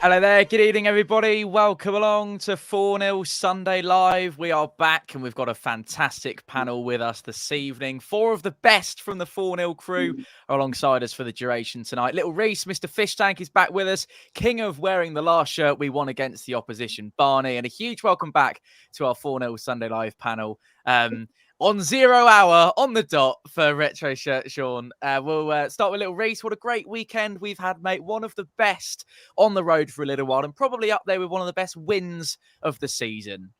Hello there, good evening everybody. Welcome along to 4-0 Sunday Live. We are back and we've got a fantastic panel with us this evening. 4 of the best from the 4-0 crew are alongside us for the duration tonight. Little Reese, Mr. Fish Tank is back with us. King of wearing the last shirt we won against the opposition, Barney. And a huge welcome back to our 4-0 Sunday Live panel. On 0 hour, on the dot for Retro Shirt Sean. We'll start with Little Reese. What a great weekend we've had, mate. One of the best on the road for a little while and probably up there with one of the best wins of the season.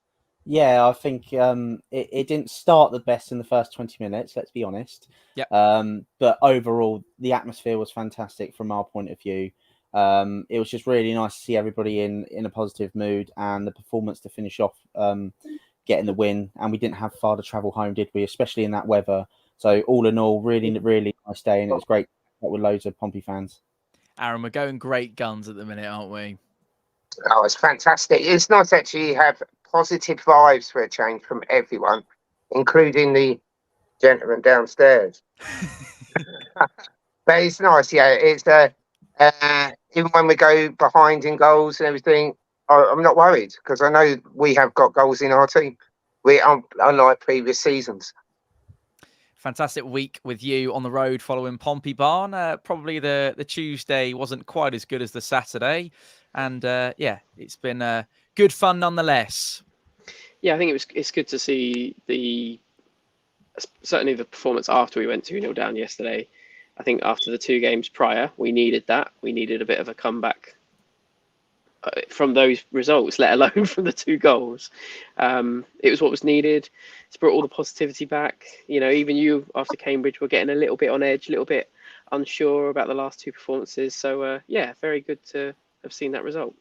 Yeah, I think it didn't start the best in the first 20 minutes, let's be honest. Yep. But overall, the atmosphere was fantastic from our point of view. It was just really nice to see everybody in a positive mood and the performance to finish off getting the win. And we didn't have far to travel home, did we? Especially in that weather. So all in all, really, really nice day. And it was great with loads of Pompey fans. Aaron, we're going great guns at the minute, aren't we? Oh, it's fantastic. It's nice to actually have positive vibes for a change from everyone, including the gentleman downstairs. But it's nice, yeah. It's even when we go behind in goals and everything, I'm not worried because I know we have got goals in our team. Unlike previous seasons. Fantastic week with you on the road following Pompey Barn. Probably the Tuesday wasn't quite as good as the Saturday. And yeah, it's been good fun nonetheless. Yeah, I think it's good to see certainly the performance after we went 2-0 down yesterday. I think after the 2 games prior, we needed that. We needed a bit of a comeback from those results, let alone from the 2 goals. It was what was needed. It's brought all the positivity back. You know, even you after Cambridge were getting a little bit on edge, a little bit unsure about the last 2 performances. So yeah, very good to have seen that result.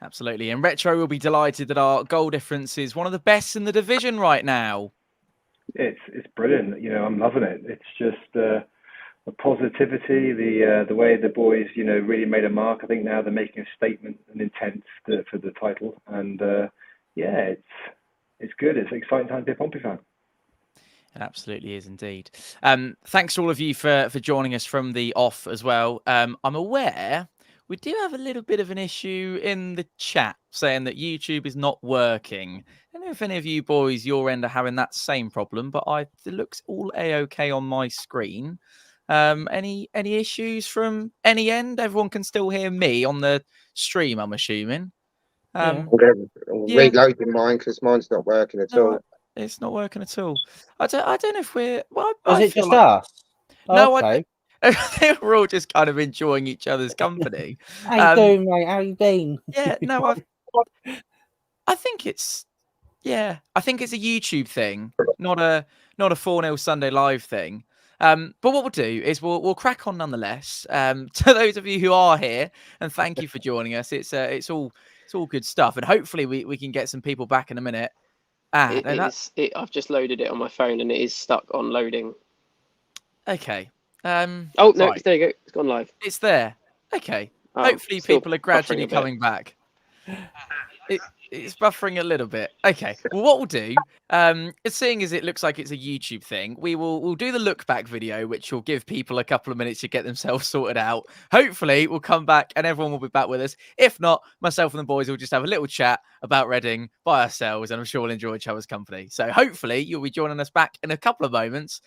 Absolutely. And Retro will be delighted that our goal difference is one of the best in the division right now. It's brilliant. You know, I'm loving it. It's just the positivity, the way the boys, you know, really made a mark. I think now they're making a statement, an intent for the title. And yeah, it's good. It's an exciting time to be a Pompey fan. It absolutely is indeed. Thanks to all of you for joining us from the off as well. I'm aware we do have a little bit of an issue in the chat saying that YouTube is not working. I don't know if any of you boys, your end, are having that same problem, but it looks all A-OK on my screen. Any issues from any end? Everyone can still hear me on the stream, I'm assuming. Reloading mine because mine's not working at all. It's not working at all. I don't know if we're... Well, Was it just us? No, okay. I think we're all just kind of enjoying each other's company. How you doing, mate? How you been? Yeah, no, I think it's a YouTube thing, not a 4-0 Sunday Live thing. But what we'll do is we'll crack on nonetheless. To those of you who are here, and thank you for joining us. It's all good stuff, and hopefully we can get some people back in a minute. I've just loaded it on my phone and it is stuck on loading. Okay. Oh no, right. There you go. It's gone live. It's there. Okay. Hopefully people are gradually coming back. It's buffering a little bit. Okay. Well, what we'll do, seeing as it looks like it's a YouTube thing, we'll do the look back video, which will give people a couple of minutes to get themselves sorted out. Hopefully we'll come back and everyone will be back with us. If not, myself and the boys will just have a little chat about Reading by ourselves, and I'm sure we'll enjoy each other's company. So hopefully you'll be joining us back in a couple of moments,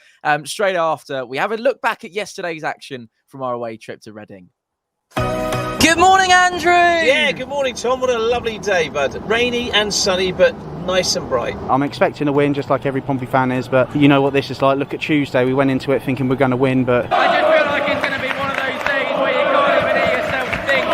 straight after we have a look back at yesterday's action from our away trip to Reading. Good morning, Andrew! Yeah, good morning, Tom. What a lovely day, bud. Rainy and sunny, but nice and bright. I'm expecting a win, just like every Pompey fan is, but you know what this is like. Look at Tuesday. We went into it thinking we're going to win, but... I just feel like it's going to be one of those days where you can't even hear yourself think.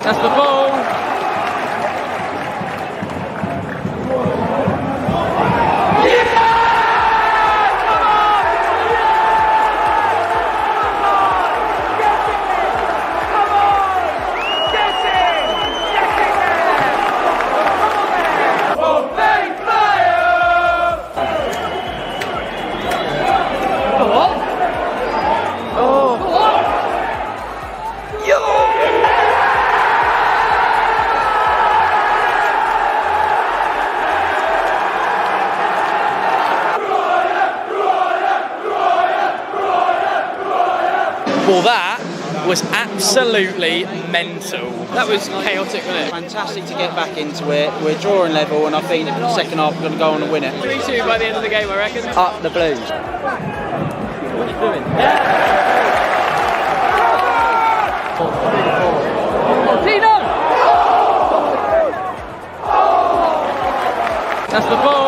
That's the ball. Well, that was absolutely mental. That was chaotic, wasn't it? Fantastic to get back into it. We're drawing level, and I think the second half we're going to go on and win it. 3-2 by the end of the game, I reckon. Up the Blues. What are you doing? That's the ball.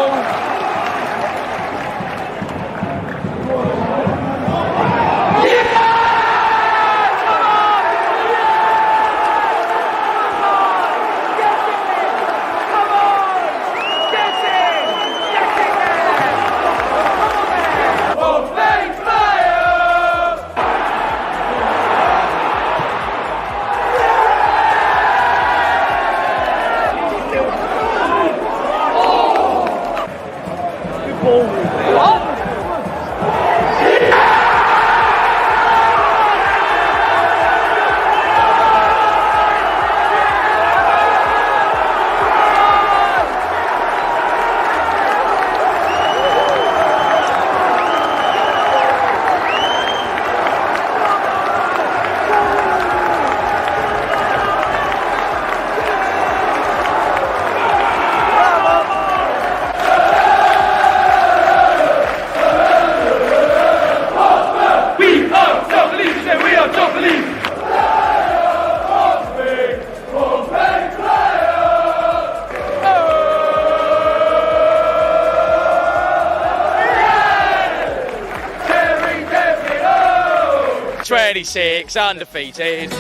Undefeated.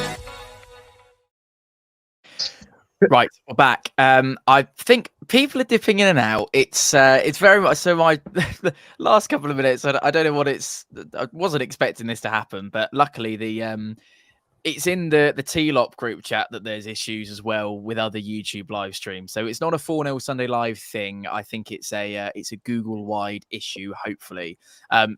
Right, we're back. I think people are dipping in and out. It's very much so. The last couple of minutes, I don't know what it's. I wasn't expecting this to happen, but luckily it's in the T-Lop group chat that there's issues as well with other YouTube live streams. So it's not a 4-0 Sunday Live thing. I think it's a Google-wide issue, hopefully.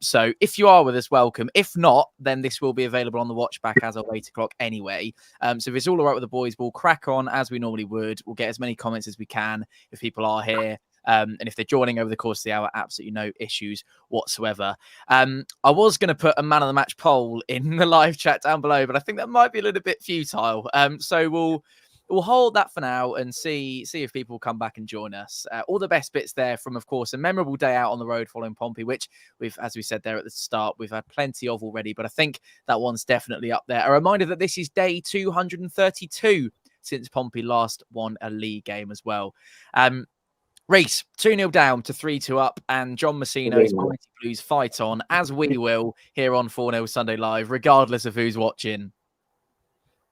So if you are with us, welcome. If not, then this will be available on the watch back as of 8 o'clock anyway. So if it's all right with the boys, we'll crack on as we normally would. We'll get as many comments as we can if people are here. And if they're joining over the course of the hour, absolutely no issues whatsoever. I was going to put a man of the match poll in the live chat down below, but I think that might be a little bit futile. So we'll hold that for now and see if people come back and join us. All the best bits there from, of course, a memorable day out on the road following Pompey, which we've, as we said there at the start, we've had plenty of already, but I think that one's definitely up there. A reminder that this is day 232 since Pompey last won a league game as well. Reece, 2-0 down to 3-2 up, and John Messino's Mighty Blues fight on, as we will here on 4-0 Sunday Live, regardless of who's watching.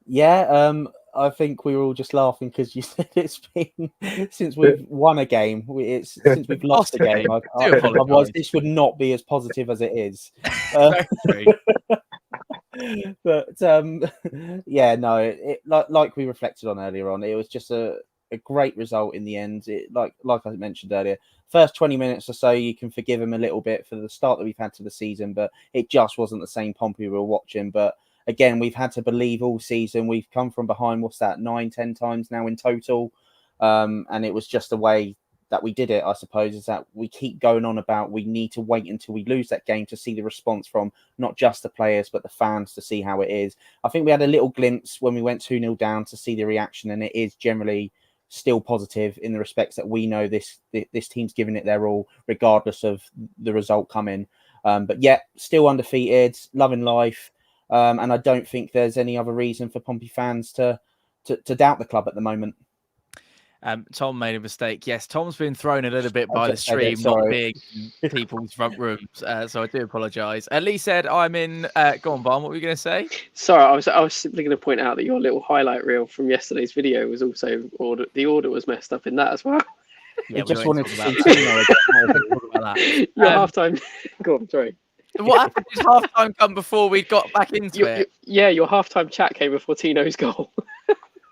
Yeah, I think we were all just laughing because you said it's been since we've won a game. Since we've lost a game. Otherwise, this would not be as positive as it is. But yeah, no, like we reflected on earlier on, it was just a great result in the end. Like I mentioned earlier, first 20 minutes or so you can forgive him a little bit for the start that we've had to the season, but it just wasn't the same Pompey we were watching. But again, we've had to believe all season. We've come from behind, 9-10 times now in total, and it was just the way that we did it, I suppose, is that we keep going on about we need to wait until we lose that game to see the response from not just the players but the fans, to see how it is. I think we had a little glimpse when we went 2-0 down to see the reaction, and it is generally still positive in the respects that we know this team's giving it their all, regardless of the result coming. But yet, still undefeated, loving life, and I don't think there's any other reason for Pompey fans to doubt the club at the moment. Tom made a mistake. Yes, Tom's been thrown a little bit by the stream, not being in people's front rooms. So I do apologise. Lee said, I'm in. Go on, Barn. What were you going to say? Sorry, I was simply going to point out that your little highlight reel from yesterday's video was also the order was messed up in that as well. Yeah, we just wanted to see your halftime. Go on, sorry. What happened? Did halftime come before we got back into it? Yeah, your halftime chat came before Tino's goal.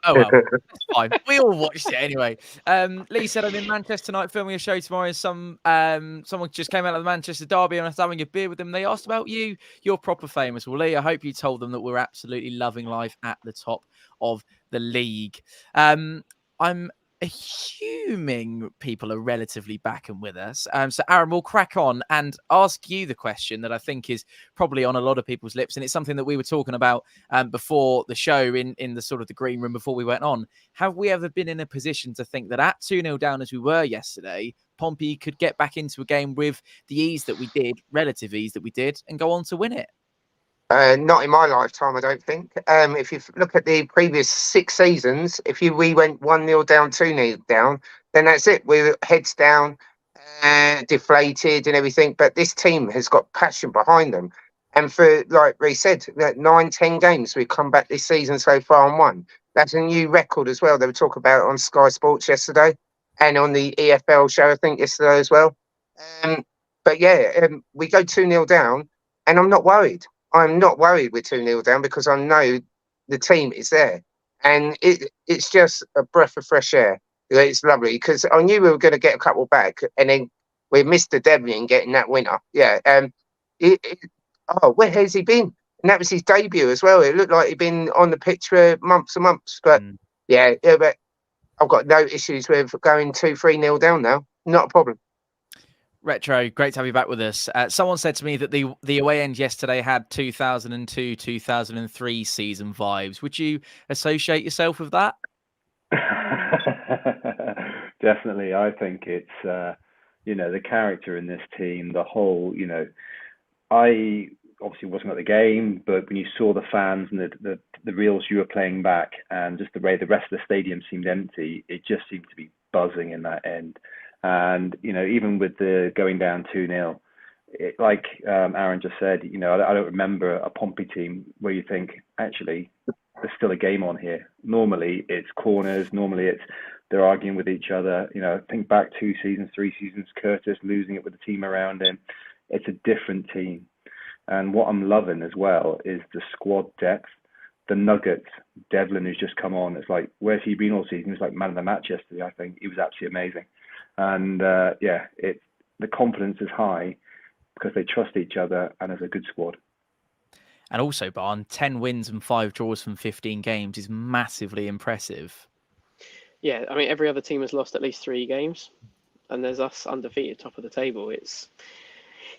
Oh, well, that's fine. We all watched it anyway. Lee said, I'm in Manchester tonight filming a show tomorrow. Someone just came out of the Manchester derby and I was having a beer with them. They asked about you. You're proper famous. Well, Lee, I hope you told them that we're absolutely loving life at the top of the league. I'm assuming people are relatively back and with us. So, Aaron, we'll crack on and ask you the question that I think is probably on a lot of people's lips. And it's something that we were talking about before the show in the sort of the green room before we went on. Have we ever been in a position to think that at 2-0 down as we were yesterday, Pompey could get back into a game with the ease that we did, relative ease that we did, and go on to win it? Not in my lifetime, I don't think. If you look at the previous 6 seasons, we went 1-0 down, 2-0 down, then that's it. We're heads down, deflated and everything. But this team has got passion behind them. And for, like Rhys said, 9-10 games we've come back this season so far and won. That's a new record as well. They were talking about it on Sky Sports yesterday and on the EFL show, I think, yesterday as well. But yeah, we go 2-0 down and I'm not worried. I'm not worried we're 2-0 down because I know the team is there. And it's just a breath of fresh air. It's lovely because I knew we were going to get a couple back and then we missed the deadline in getting that winner. Yeah. Where has he been? And that was his debut as well. It looked like he'd been on the pitch for months and months. But but I've got no issues with going 2-3-0 down now. Not a problem. Retro, great to have you back with us. Someone said to me that the away end yesterday had 2002-2003 season vibes. Would you associate yourself with that? Definitely. I think it's, the character in this team, the whole, I obviously wasn't at the game, but when you saw the fans and the reels you were playing back and just the way the rest of the stadium seemed empty, it just seemed to be buzzing in that end. And, even with the going down 2-0, like Aaron just said, I don't remember a Pompey team where you think, actually, there's still a game on here. Normally, it's corners. Normally, they're arguing with each other. Think back 2 seasons, 3 seasons, Curtis losing it with the team around him. It's a different team. And what I'm loving as well is the squad depth. The Nuggets, Devlin, who's just come on. It's like, where's he been all season? He was like man of the match yesterday, I think. He was absolutely amazing. And the confidence is high because they trust each other and it's a good squad. And also, Barn, 10 wins and 5 draws from 15 games is massively impressive. Yeah, I mean, every other team has lost at least 3 games, and there's us undefeated, top of the table. It's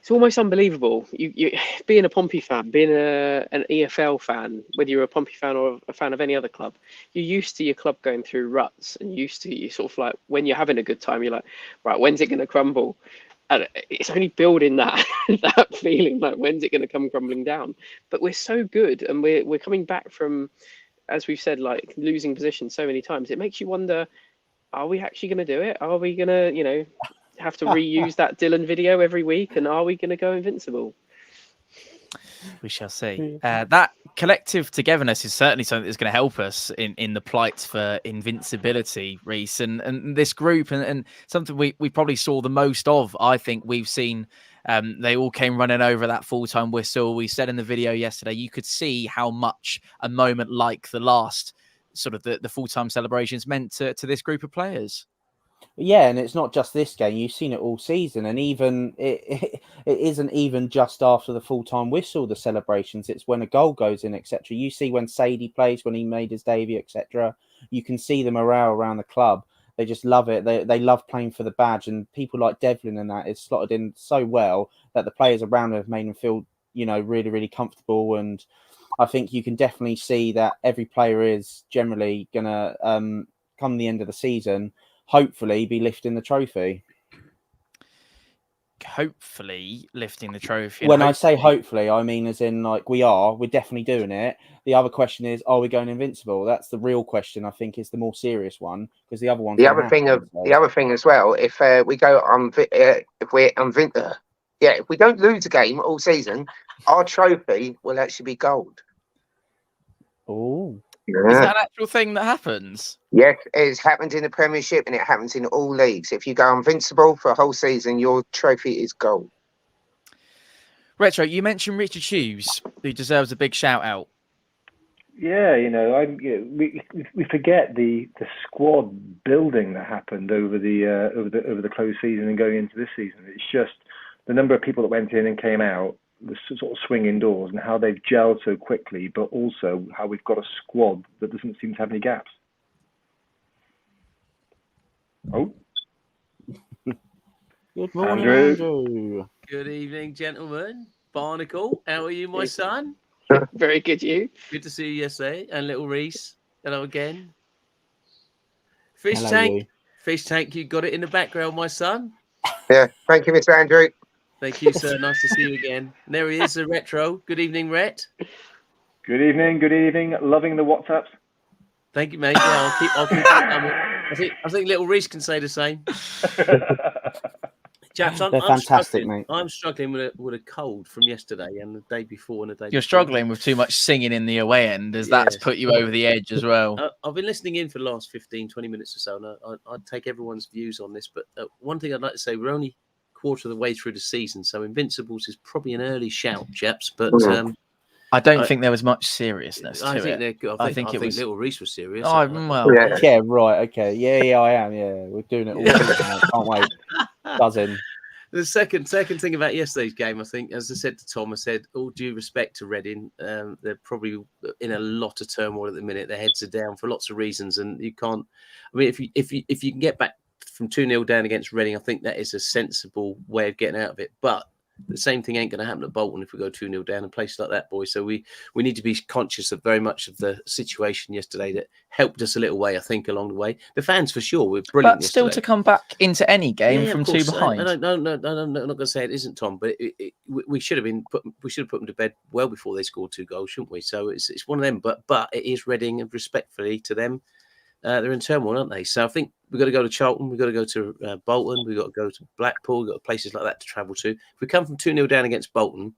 almost unbelievable. You being a Pompey fan, being an EFL fan, whether you're a Pompey fan or a fan of any other club, you're used to your club going through ruts, and you sort of like when you're having a good time, you're like, right, when's it going to crumble? And it's only building that that feeling like when's it going to come crumbling down. But we're so good, and we're coming back from, as we've said, like losing position so many times. It makes you wonder: are we actually going to do it? Are we going to, have to reuse that Dylan video every week, and are we going to go invincible? We shall see. That collective togetherness is certainly something that's going to help us in the plight for invincibility, Rhys, and this group, and something we probably saw the most of. I think we've seen they all came running over that full-time whistle. We said in the video yesterday, you could see how much a moment like the last sort of the full-time celebrations meant to this group of players. Yeah, and it's not just this game. You've seen it all season, and even it isn't even just after the full-time whistle, the celebrations. It's when a goal goes in, etc. You see when Sadie plays, when he made his debut, etc. You can see the morale around the club. They just love it. They love playing for the badge, and people like Devlin and that is slotted in so well that the players around him have made them feel, really, really comfortable. And I think you can definitely see that every player is generally gonna come the end of the season, hopefully be lifting the trophy. Hopefully lifting the trophy. When I say hopefully, I mean as in like we're definitely doing it. The other question is, are we going invincible? That's the real question. I think is the more serious one, because the other one. The other thing as well, if we go on, if we don't lose a game all season, our trophy will actually be gold. Oh. Yeah. Is that an actual thing that happens? Yes, it's happened in the Premiership and it happens in all leagues. If you go invincible for a whole season, your trophy is gold. Retro, you mentioned Richard Hughes, who deserves a big shout out. Yeah, we forget the squad building that happened over the close season and going into this season. It's just the number of people that went in and came out, the sort of swing indoors, and how they've gelled so quickly, but also how we've got a squad that doesn't seem to have any gaps. Oh, Good morning, Andrew. Andrew. Good evening, gentlemen. Barnacle, how are you, my son? Very good, you. Good to see you yesterday. And little Reese, hello again. Fish Hello, tank, you. fish tank, you got it in the background, my son. Yeah, thank you, Mr. Andrew. Thank you, sir. Nice to see you again. And there he is, the retro. Good evening, Rhett. Good evening. Good evening. Loving the WhatsApps. Thank you, mate. Yeah, I'll keep it coming. I think little Reese can say the same. Chaps, They're fantastic, struggling. mate. I'm struggling with a cold from yesterday and the day before and the day. You're before. struggling with too much singing in the away end, as that's Yes. put you over the edge as well. I've been listening in for the last 15, 20 minutes or so, and I'd take everyone's views on this. But one thing I'd like to say, we're only quarter of the way through the season, so Invincibles is probably an early shout, chaps. But I don't think there was much seriousness to I think it. I think little Reese was serious. Oh, well, Yeah. Yeah, right. Okay. Yeah, I am. Yeah, we're doing it all season, mate. Can't wait. Buzzing. The second thing about yesterday's game, I think, as I said to Tom, I said, all due respect to Reading, they're probably in a lot of turmoil at the minute. Their heads are down for lots of reasons, and you can't. I mean, if you can get back from 2-0 down against Reading, I think that is a sensible way of getting out of it. But the same thing ain't going to happen at Bolton if we go 2-0 down in places like that, boys. So we need to be conscious of very much of the situation yesterday that helped us a little way, I think, along the way. The fans, for sure, were brilliant. But still, yesterday. to come back into any game Yeah, from of two course. behind. I'm not going to say it isn't, Tom, but we should have put them to bed well before they scored 2 goals, shouldn't we? So it's one of them. But it is Reading, and respectfully to them, they're in turmoil, aren't they? So I think we've got to go to Charlton, we've got to go to Bolton, we've got to go to Blackpool, we've got places like that to travel to. If we come from 2-0 down against Bolton,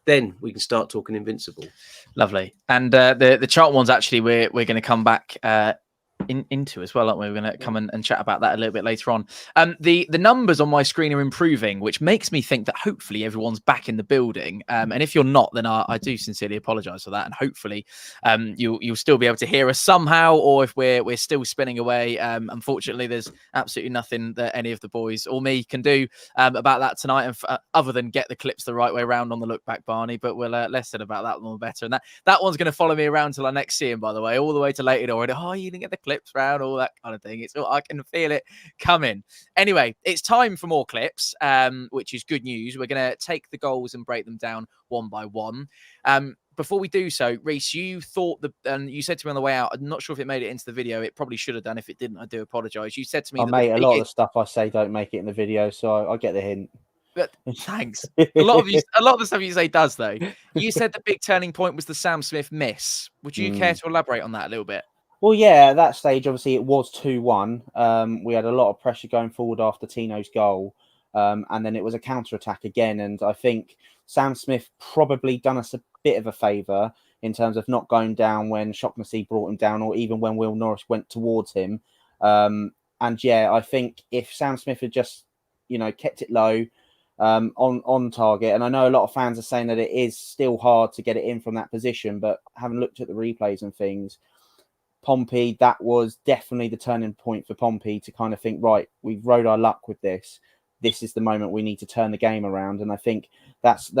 then we can start talking Invincible. Lovely. And the Charlton ones, actually, we're going to come back into as well, aren't we? We're going to come and chat about that a little bit later on. The numbers on my screen are improving, which makes me think that hopefully everyone's back in the building. And if you're not, then I do sincerely apologise for that. And hopefully you'll still be able to hear us somehow, or if we're still spinning away. Unfortunately, there's absolutely nothing that any of the boys or me can do about that tonight, and other than get the clips the right way around on the look back, Barney. But we'll less said about that one, the better. And that one's going to follow me around till I next see him, by the way, all the way to later already. Oh, you didn't get the clips round, all that kind of thing. I can feel it coming. Anyway, it's time for more clips, which is good news. We're going to take the goals and break them down one by one. Before we do so, Reese, you thought and you said to me on the way out, I'm not sure if it made it into the video. It probably should have done. If it didn't, I do apologise. You said to me, mate, a lot of the stuff I say don't make it in the video, so I get the hint. But thanks. A lot of the stuff you say does, though. You said the big turning point was the Sam Smith miss. Would you care to elaborate on that a little bit? Well, yeah, at that stage, obviously, it was 2-1. We had a lot of pressure going forward after Tino's goal. And then it was a counter-attack again. And I think Sam Smith probably done us a bit of a favour in terms of not going down when Shaughnessy brought him down, or even when Will Norris went towards him. And yeah, I think if Sam Smith had just, kept it low, on target, and I know a lot of fans are saying that it is still hard to get it in from that position, but having looked at the replays and things, Pompey, that was definitely the turning point for Pompey to kind of think, right, we've rode our luck with this. This is the moment we need to turn the game around. And I think that's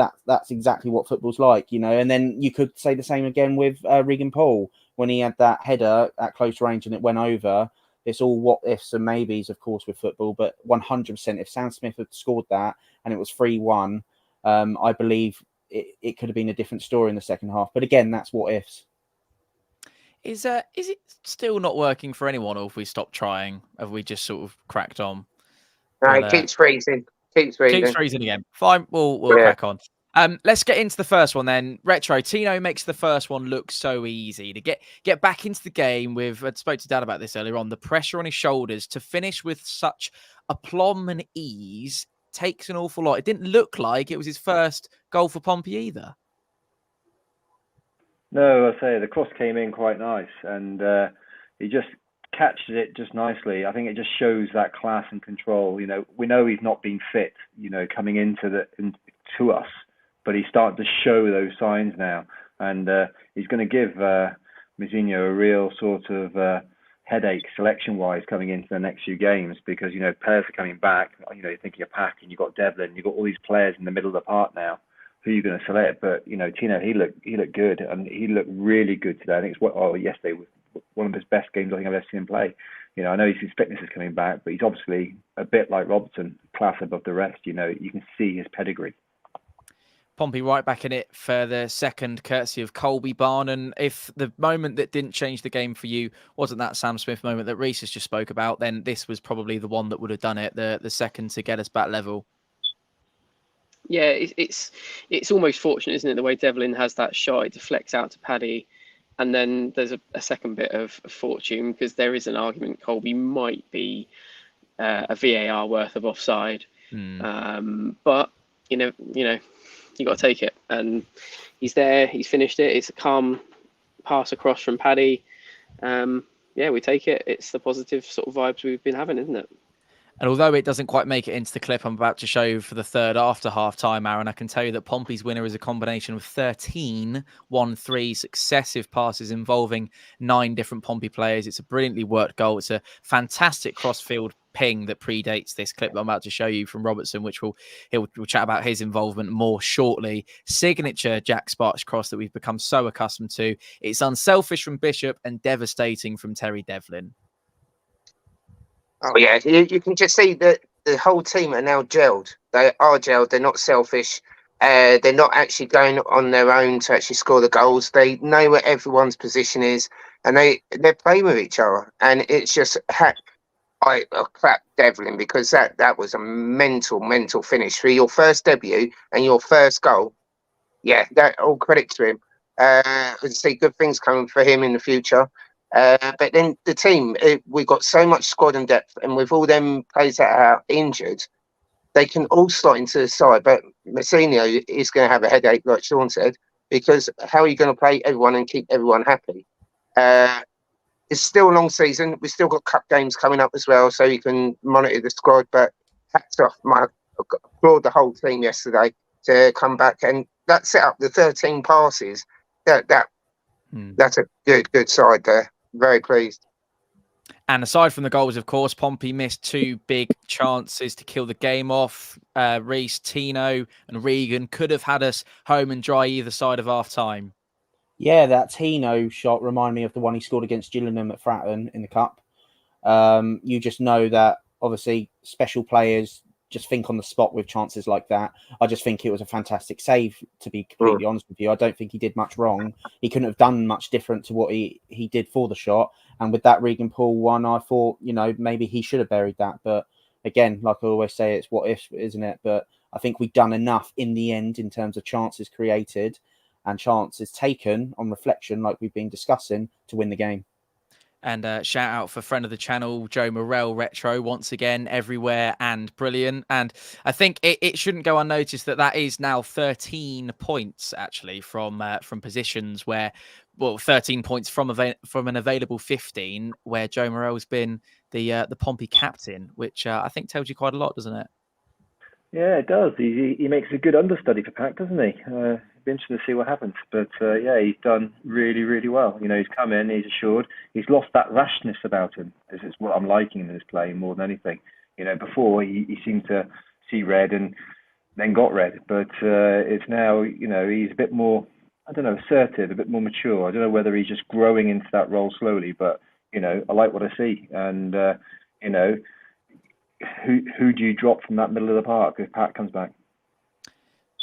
exactly what football's like, And then you could say the same again with Regan Paul when he had that header at close range and it went over. It's all what ifs and maybes, of course, with football. But 100%, if Sam Smith had scored that and it was 3-1, I believe it could have been a different story in the second half. But again, that's what ifs. Is it still not working for anyone, or if we stopped trying? Have we just sort of cracked on? No, it keeps freezing. Keeps freezing again. Fine, we'll crack on. Let's get into the first one then. Retro, Tino makes the first one look so easy to get back into the game with. I spoke to Dan about this earlier on. The pressure on his shoulders to finish with such aplomb and ease takes an awful lot. It didn't look like it was his first goal for Pompey either. No, I say the cross came in quite nice, and he just catches it just nicely. I think it just shows that class and control. We know he's not been fit, coming to us, but he's starting to show those signs now, and he's going to give Mousinho a real sort of headache selection-wise coming into the next few games, because players are coming back. You're thinking of Pack, and you've got Devlin, you've got all these players in the middle of the park now. Who you're going to select? But Tino, he looked good, and he looked really good today. I think yesterday one of his best games I think I've ever seen him play. You know, I know his fitness is coming back, but he's obviously a bit like Robertson, class above the rest. You know, you can see his pedigree. Pompey right back in it for the second, courtesy of Colby Barn. And if the moment that didn't change the game for you wasn't that Sam Smith moment that Reece has just spoke about, then this was probably the one that would have done it, the second to get us back level. Yeah, it's almost fortunate, isn't it, the way Devlin has that shot, it deflects out to Paddy, and then there's a second bit of fortune, because there is an argument Colby might be a VAR worth of offside. But you know, you got to take it, and he's there. He's finished it. It's a calm pass across from Paddy. Yeah, we take it. It's the positive sort of vibes we've been having, isn't it? And although it doesn't quite make it into the clip I'm about to show you for the third after half-time, Aaron, I can tell you that Pompey's winner is a combination of 13 1-3 successive passes involving 9 different Pompey players. It's a brilliantly worked goal. It's a fantastic cross-field ping that predates this clip that I'm about to show you from Robertson, which we'll chat about his involvement more shortly. Signature Jack Sparks cross that we've become so accustomed to. It's unselfish from Bishop and devastating from Terry Devlin. Oh yeah, you can just see that the whole team are now gelled. They are gelled. They're not selfish. They're not actually going on their own to actually score the goals. They know where everyone's position is, and they're playing with each other. And it's just I clap Devlin, because that was a mental finish for your first debut and your first goal. Yeah, that all credit to him. I see good things coming for him in the future. But then the team, we've got so much squad and depth, and with all them players that are injured, they can all slot into the side. But Messinio is going to have a headache, like Sean said, because how are you going to play everyone and keep everyone happy? It's still a long season. We've still got cup games coming up as well, so you can monitor the squad. But hats off, I applaud the whole team yesterday to come back, and that set up the 13 passes. That's a good side there. Very pleased. And aside from the goals, of course, Pompey missed 2 big chances to kill the game off. Reece, Tino and Regan could have had us home and dry either side of half-time. Yeah, that Tino shot reminded me of the one he scored against Gillingham at Fratton in the Cup. You just know that, obviously, special players just think on the spot with chances like that. I just think it was a fantastic save, to be completely honest with you. I don't think he did much wrong. He couldn't have done much different to what he did for the shot. And with that Regan Poole one, I thought, maybe he should have buried that. But again, like I always say, it's what if, isn't it? But I think we've done enough in the end in terms of chances created and chances taken on reflection, like we've been discussing, to win the game. And shout out for friend of the channel, Joe Morell Retro, once again, everywhere and brilliant. And I think it shouldn't go unnoticed that is now 13 points, actually, from positions where, 13 points from an available 15, where Joe Morell's been the Pompey captain, which I think tells you quite a lot, doesn't it? Yeah, it does. He makes a good understudy for Pack, doesn't he? It'll be interesting to see what happens. But yeah, he's done really, really well. He's come in, he's assured. He's lost that rashness about him. This is what I'm liking in his play more than anything. Before he seemed to see red and then got red. But it's now, he's a bit more, assertive, a bit more mature. I don't know whether he's just growing into that role slowly, but, I like what I see. And, who do you drop from that middle of the park if Pat comes back?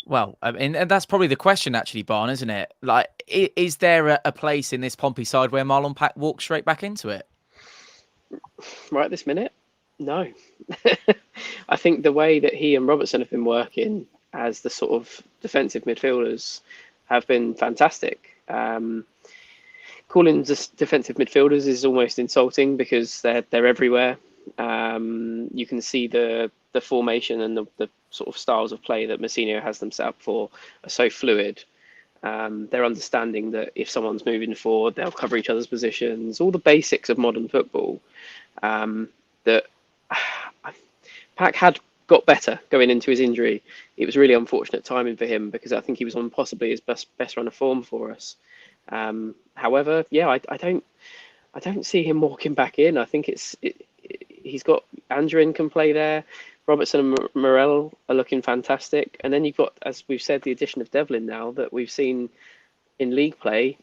Well, and that's probably the question, actually, Barn, isn't it? Like, is there a place in this Pompey side where Marlon Pack walks straight back into it? Right this minute? No. I think the way that he and Robertson have been working as the sort of defensive midfielders have been fantastic. Calling them defensive midfielders is almost insulting, because they're everywhere. You can see the formation and the sort of styles of play that Messinio has them set up for are so fluid. They're understanding that if someone's moving forward, they'll cover each other's positions, all the basics of modern football. That Pack had got better going into his injury. It was really unfortunate timing for him, because I think he was on possibly his best run of form for us. However, yeah, I don't see him walking back in. I think he's got Andrin can play there. Robertson and Morell are looking fantastic. And then you've got, as we've said, the addition of Devlin now that we've seen in league play.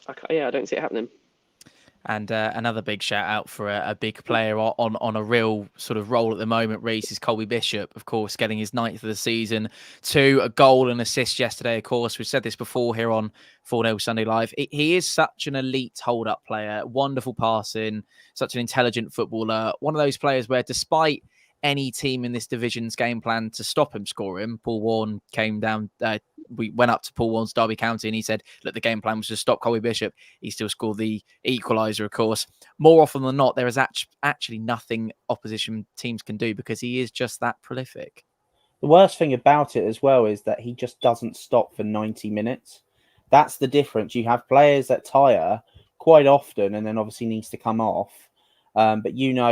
I don't see it happening. And another big shout out for a big player on a real sort of roll at the moment, Reece, is Colby Bishop, of course, getting his 9th of the season, 2 a goal and assist yesterday, of course. We've said this before here on 4-0 Sunday Live. He is such an elite hold-up player, wonderful passing, such an intelligent footballer, one of those players where despite any team in this division's game plan to stop him scoring, Paul Warne came down... we went up to Paul Warne's Derby County and he said, look, the game plan was to stop Colby Bishop. He still scored the equaliser, of course. More often than not, there is actually nothing opposition teams can do because he is just that prolific. The worst thing about it as well is that he just doesn't stop for 90 minutes. That's the difference. You have players that tire quite often and then obviously needs to come off. But, you know,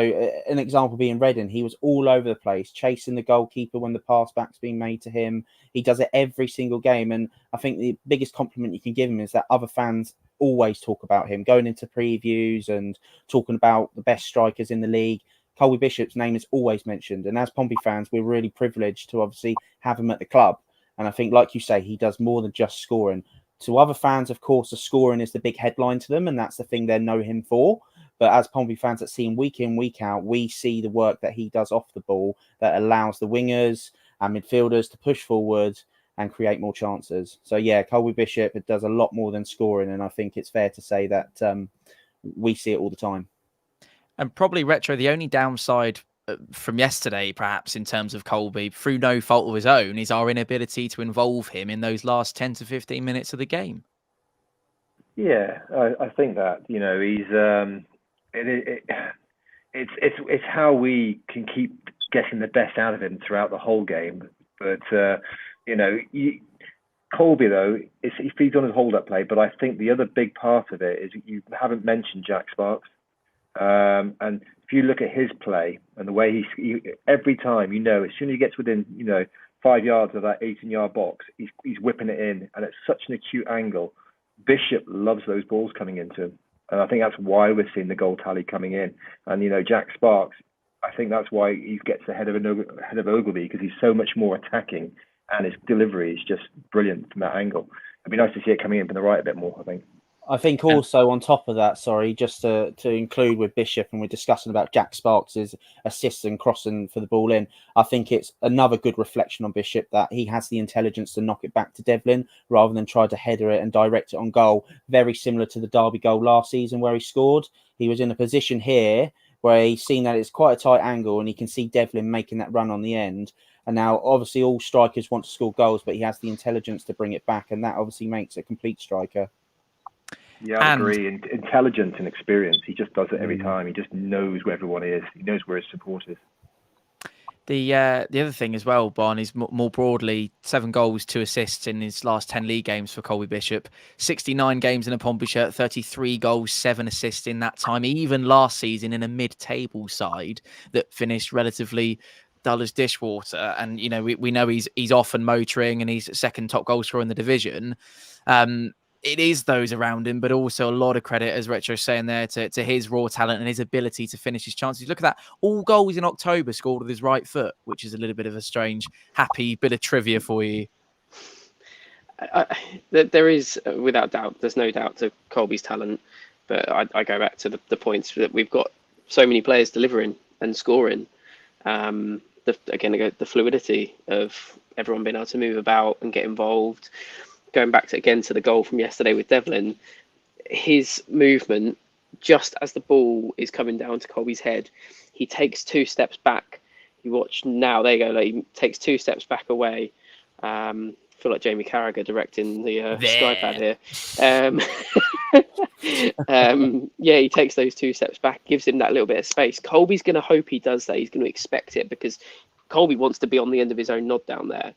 an example being Reading, he was all over the place, chasing the goalkeeper when the pass back's being made to him. He does it every single game. And I think the biggest compliment you can give him is that other fans always talk about him, going into previews and talking about the best strikers in the league. Colby Bishop's name is always mentioned. And as Pompey fans, we're really privileged to obviously have him at the club. And I think, like you say, he does more than just scoring. To other fans, of course, the scoring is the big headline to them, and that's the thing they know him for. But as Pompey fans that see him week in, week out, we see the work that he does off the ball that allows the wingers and midfielders to push forward and create more chances. So, yeah, Colby Bishop, it does a lot more than scoring, and I think it's fair to say that we see it all the time. And probably, Retro, the only downside from yesterday, perhaps, in terms of Colby, through no fault of his own, is our inability to involve him in those last 10 to 15 minutes of the game. Yeah, I think that, you know, he's it's how we can keep getting the best out of him throughout the whole game. But you know, Colby though, he feeds on his hold-up play. But I think the other big part of it is you haven't mentioned Jack Sparks. And if you look at his play and the way he every time, you know, as soon as he gets within, you know, 5 yards of that 18-yard box, he's whipping it in, and it's such an acute angle. Bishop loves those balls coming into him. And I think that's why we're seeing the goal tally coming in. And, you know, Jack Sparks, I think that's why he gets ahead of Ogilvy, because he's so much more attacking and his delivery is just brilliant from that angle. It'd be nice to see it coming in from the right a bit more, I think. I think also on top of that, just to include with Bishop, and we're discussing about Jack Sparks' assists and crossing for the ball in, I think it's another good reflection on Bishop that he has the intelligence to knock it back to Devlin rather than try to header it and direct it on goal. Very similar to the Derby goal last season where he scored. He was in a position here where he's seen that it's quite a tight angle and he can see Devlin making that run on the end. And now, obviously, all strikers want to score goals, but he has the intelligence to bring it back, and that obviously makes a complete striker. Yeah, I agree. Intelligent and experience. He just does it every time. He just knows where everyone is. He knows where his support is. The other thing as well, Bon, is more broadly 7 goals, 2 assists in his last 10 league games for Colby Bishop. 69 games in a Pompey shirt, 33 goals, 7 assists in that time. Even last season in a mid-table side that finished relatively dull as dishwater. And, you know, we know he's often motoring and he's second top goal scorer in the division. It is those around him, but also a lot of credit, as Retro's saying there, to his raw talent and his ability to finish his chances. Look at that. All goals in October scored with his right foot, which is a little bit of a strange, happy bit of trivia for you. There is, without doubt, there's no doubt to Colby's talent, but I go back to the points that we've got so many players delivering and scoring. The fluidity of everyone being able to move about and get involved. Going back to the goal from yesterday with Devlin, his movement, just as the ball is coming down to Colby's head, he takes 2 steps back. You watch now, there you go, he takes 2 steps back away. I feel like Jamie Carragher directing the Skypad here. He takes those 2 steps back, gives him that little bit of space. Colby's going to hope he does that. He's going to expect it because Colby wants to be on the end of his own nod down there.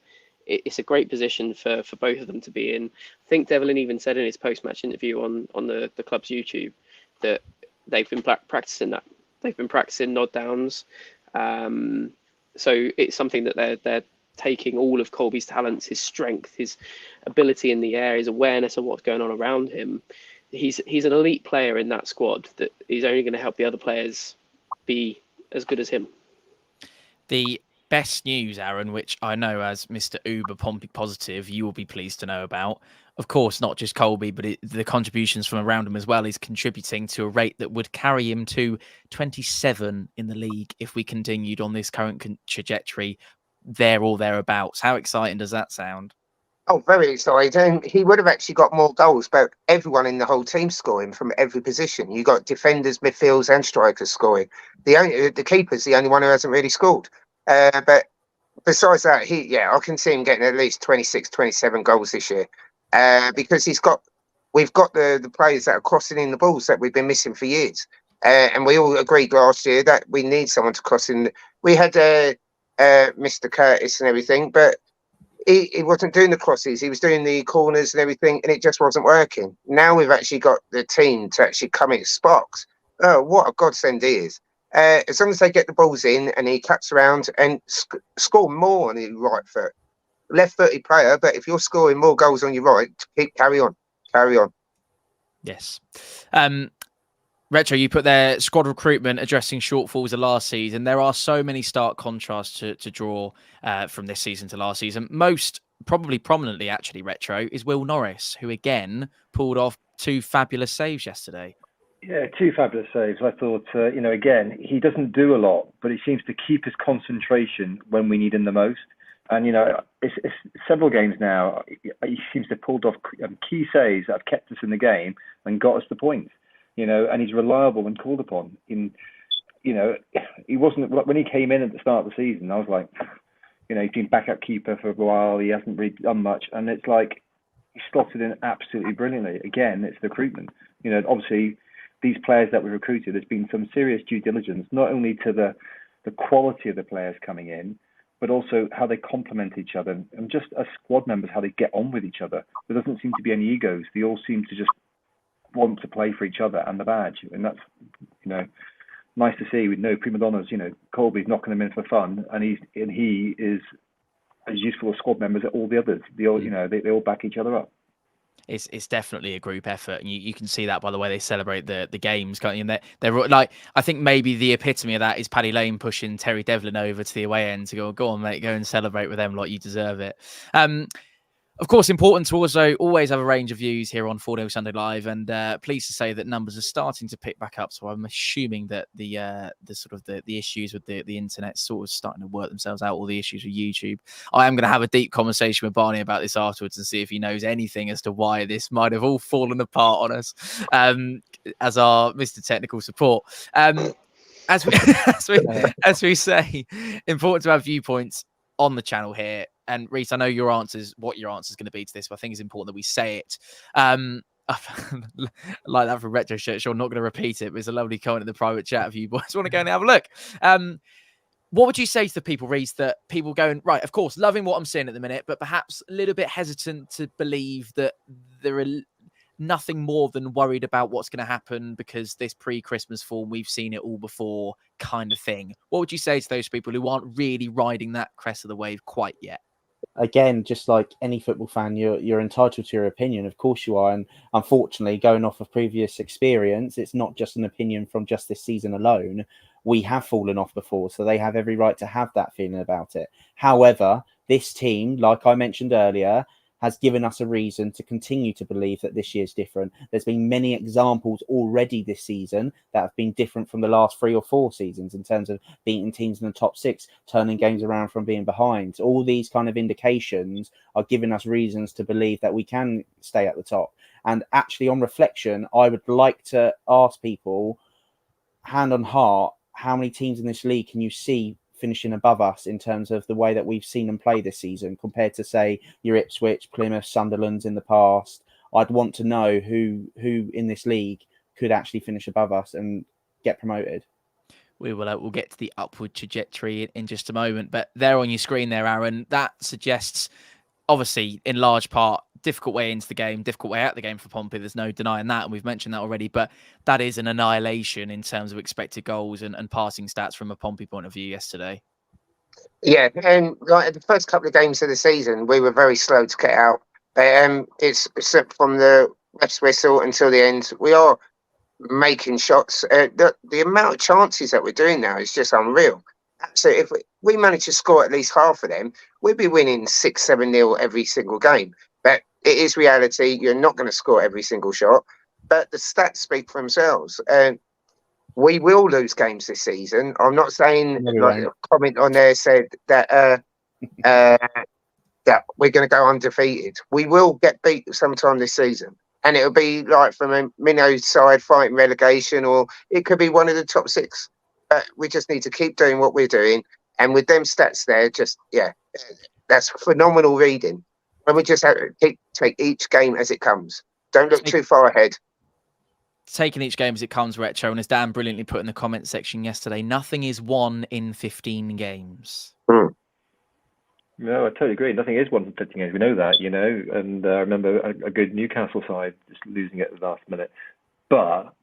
It's a great position for both of them to be in. I think Devlin even said in his post-match interview on the club's YouTube that they've been practicing that. They've been practicing nod downs. So it's something that they're taking all of Colby's talents, his strength, his ability in the air, his awareness of what's going on around him. He's an elite player in that squad that is only going to help the other players be as good as him. The best news, Aaron, which I know as Mr. Uber Pompey Positive, you will be pleased to know about. of course, not just Colby, but the contributions from around him as well is contributing to a rate that would carry him to 27 in the league if we continued on this current trajectory, there or thereabouts. How exciting does that sound? Oh, very excited. And he would have actually got more goals, but everyone in the whole team scoring from every position. You got defenders, midfielders, and strikers scoring. The keeper's the only one who hasn't really scored. But besides that, I can see him getting at least 26, 27 goals this year. Because we've got the players that are crossing in the balls that we've been missing for years. And we all agreed last year that we need someone to cross in. We had Mr. Curtis and everything, but he wasn't doing the crosses. He was doing the corners and everything, and it just wasn't working. Now we've actually got the team to actually come in. Sparks, oh, what a godsend he is. As long as they get the balls in and he cuts around and score more on his right foot. Left-footed player, but if you're scoring more goals on your right, carry on. Yes. Retro, you put there squad recruitment addressing shortfalls of last season. There are so many stark contrasts to draw from this season to last season. Most probably prominently, actually, Retro, is Will Norris, who again pulled off 2 fabulous saves yesterday. Yeah, 2 fabulous saves. I thought, again, he doesn't do a lot, but he seems to keep his concentration when we need him the most. And, it's several games now, he seems to have pulled off key saves that have kept us in the game and got us the points. And he's reliable when called upon. He wasn't, when he came in at the start of the season, I was like, he's been backup keeper for a while. He hasn't really done much. And it's like, he slotted in absolutely brilliantly. Again, it's the recruitment. Obviously, these players that we recruited, there's been some serious due diligence, not only to the quality of the players coming in, but also how they complement each other and just as squad members, how they get on with each other. There doesn't seem to be any egos. They all seem to just want to play for each other and the badge, and that's nice to see. With no prima donnas, Colby's knocking them in for fun, and he is as useful as squad members as all the others. They all back each other up. It's definitely a group effort, and you can see that by the way they celebrate the games, can't you? And they're like, I think maybe the epitome of that is Paddy Lane pushing Terry Devlin over to the away end to go on, mate, go and celebrate with them like you deserve it. Of course, important to also always have a range of views here on 4-0 Sunday Live, and pleased to say that numbers are starting to pick back up. So I'm assuming that the issues with the internet sort of starting to work themselves out, or the issues with YouTube. I am going to have a deep conversation with Barney about this afterwards and see if he knows anything as to why this might have all fallen apart on us as our Mr. Technical Support. As we say, important to have viewpoints on the channel here. And Reese, I know what your answer is going to be to this, but I think it's important that we say it. Like that from Retro Shirt. Sure, I'm not going to repeat it, but it's a lovely comment in the private chat if you boys want to go and have a look. What would you say to the people, Reese, that people going, right, of course, loving what I'm seeing at the minute, but perhaps a little bit hesitant to believe that there are nothing more than worried about what's going to happen because this pre-Christmas form, we've seen it all before kind of thing. What would you say to those people who aren't really riding that crest of the wave quite yet? Again, just like any football fan, you're entitled to your opinion. Of course you are. And unfortunately, going off of previous experience, it's not just an opinion from just this season alone. We have fallen off before, so they have every right to have that feeling about it. However, this team, like I mentioned earlier, has given us a reason to continue to believe that this year's different. There's been many examples already this season that have been different from the last 3 or 4 seasons in terms of beating teams in the top 6, turning games around from being behind. All these kind of indications are giving us reasons to believe that we can stay at the top. And actually, on reflection, I would like to ask people, hand on heart, how many teams in this league can you see finishing above us in terms of the way that we've seen them play this season compared to, say, your Ipswich, Plymouth, Sunderland's in the past? I'd want to know who in this league could actually finish above us and get promoted. We'll get to the upward trajectory in just a moment, but there on your screen there, Aaron, that suggests, obviously, in large part, difficult way into the game, difficult way out of the game for Pompey. There's no denying that, and we've mentioned that already, but that is an annihilation in terms of expected goals and passing stats from a Pompey point of view yesterday. Yeah, and like the first couple of games of the season, we were very slow to get out. It's from the ref's whistle until the end. We are making shots. The amount of chances that we're doing now is just unreal. So if we manage to score at least half of them, we'd be winning 6-7-0 every single game. But it is reality. You're not going to score every single shot, but the stats speak for themselves. And we will lose games this season. I'm not saying, like a comment on there said that that we're going to go undefeated. We will get beat sometime this season. And it'll be like from a minnow side fighting relegation, or it could be one of the top 6. But we just need to keep doing what we're doing. And with them stats there, that's phenomenal reading. And we just have to take each game as it comes. Don't look too far ahead. Taking each game as it comes, Retro. And as Dan brilliantly put in the comment section yesterday, nothing is won in 15 games. No, I totally agree. Nothing is one for 15 games. We know that, and I remember a good Newcastle side just losing it at the last minute. But,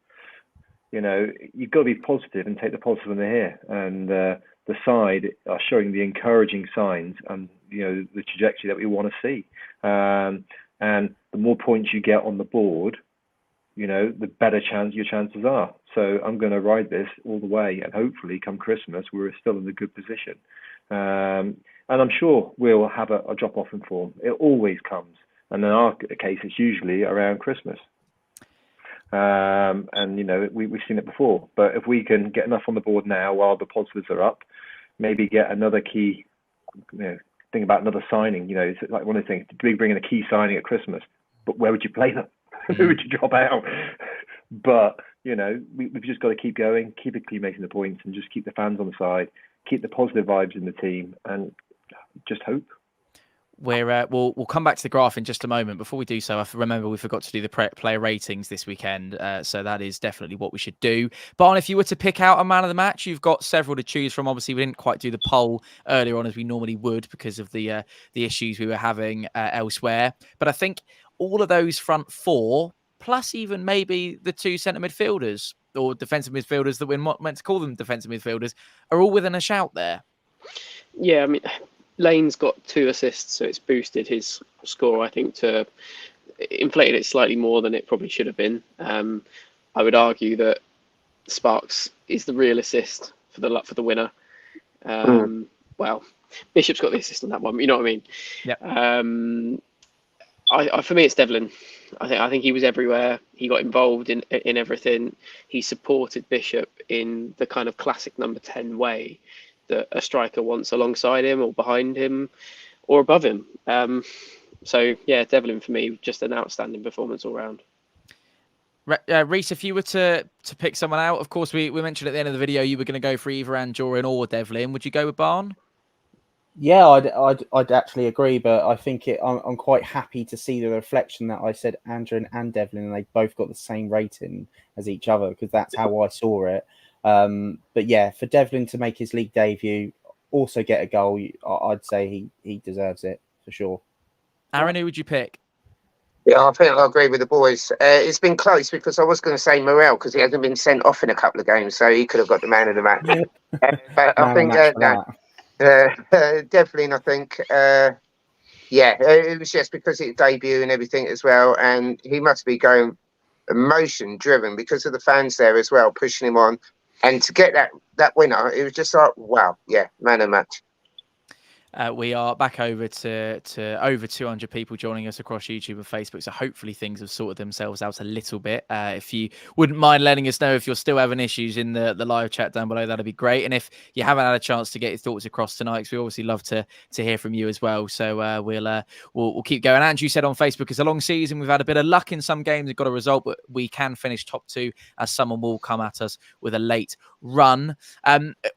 you've got to be positive and take the positive when they're here. And the side are showing the encouraging signs and, the trajectory that we want to see. And the more points you get on the board, the better your chances are. So I'm going to ride this all the way, and hopefully come Christmas, we're still in a good position. And I'm sure we'll have a drop-off in form. It always comes. And in our case, it's usually around Christmas. And, we've seen it before. But if we can get enough on the board now while the positives are up, maybe get another key, think about another signing. It's like one of the things, do we bring in a key signing at Christmas? But where would you play them? Who would you drop out? But, we've just got to keep going, keep making the points, and just keep the fans on the side, keep the positive vibes in the team, and just hope. We'll come back to the graph in just a moment. Before we do so, remember we forgot to do the player ratings this weekend, so that is definitely what we should do. Barn, if you were to pick out a man of the match, you've got several to choose from. Obviously, we didn't quite do the poll earlier on as we normally would because of the issues we were having elsewhere. But I think all of those front 4, plus even maybe the 2 centre midfielders or defensive midfielders that we're not meant to call them defensive midfielders, are all within a shout there. Yeah, I mean, Lane's got 2 assists, so it's boosted his score, I think, to inflated it slightly more than it probably should have been. I would argue that Sparks is the real assist for the winner. Well, Bishop's got the assist on that one, you know what I mean? Yeah. For me, it's Devlin. I think he was everywhere. He got involved in everything. He supported Bishop in the kind of classic number 10 way that a striker wants alongside him or behind him or above him. So, yeah, Devlin for me, just an outstanding performance all round. Reese, if you were to pick someone out, of course, we mentioned at the end of the video you were going to go for either Anjorin or Devlin. Would you go with Barn? Yeah, I'd actually agree, but I think I'm quite happy to see the reflection that I said Andrew and Devlin, and they both got the same rating as each other because that's how I saw it. But yeah, for Devlin to make his league debut, also get a goal, I'd say he deserves it for sure. Aaron, who would you pick? Yeah, I think I agree with the boys. It's been close because I was going to say Morel because he hasn't been sent off in a couple of games, so he could have got the man of the match. But I think Devlin, I think, it was just because it's debut and everything as well, and he must be going emotion driven because of the fans there as well, pushing him on, and to get that winner, it was just like, wow, yeah, man of the match. We are back over to over 200 people joining us across YouTube and Facebook, so hopefully things have sorted themselves out a little bit. If you wouldn't mind letting us know if you're still having issues in the live chat down below, that'd be great. And if you haven't had a chance to get your thoughts across tonight, because we obviously love to hear from you as well. So we'll keep going. Andrew said on Facebook, it's a long season. We've had a bit of luck in some games and got a result, but we can finish top 2 as someone will come at us with a late run.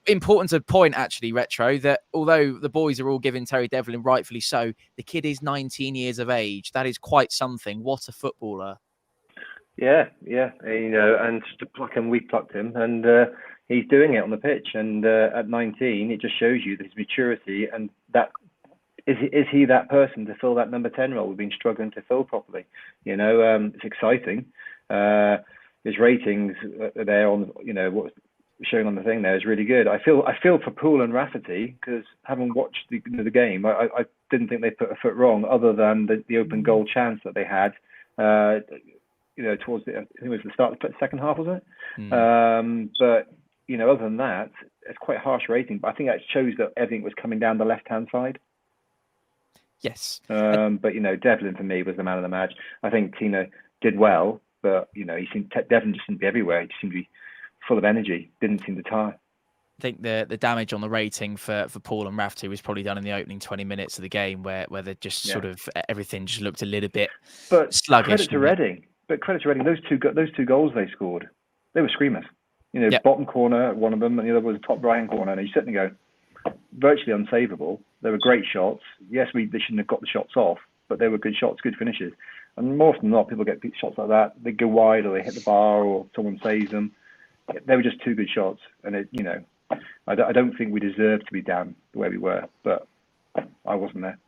Important to point, actually, Retro, that although the boys are all giving Terry Devlin, rightfully so, the kid is 19 years of age. That is quite something. What a footballer. Yeah. And to pluck him, we plucked him, and he's doing it on the pitch. And at 19, it just shows you his maturity, and that is he that person to fill that number 10 role we've been struggling to fill properly. It's exciting. His ratings there on, what showing on the thing there is really good. I feel for Poole and Rafferty because having watched the game, I didn't think they put a foot wrong, other than the open goal chance that they had. Towards I think it was the start of the second half, was it? But other than that, it's quite a harsh rating. But I think that shows that everything was coming down the left-hand side. Yes. But Devlin for me was the man of the match. I think Tino did well, but he seemed Devlin just seemed to be everywhere. He just seemed to be full of energy. Didn't seem to tire. I think the damage on the rating for Paul and Rafty was probably done in the opening 20 minutes of the game, where they just sort of everything just looked a little bit sluggish. Credit to Reading. Those two goals they scored, they were screamers. Bottom corner, one of them, and the other was top right hand corner. And you sit and go, virtually unsavable. They were great shots. Yes, they shouldn't have got the shots off, but they were good shots, good finishes. And more often than not, people get shots like that. They go wide, or they hit the bar, or someone saves them. They were just two good shots, and I don't think we deserved to be down the way we were, but I wasn't there.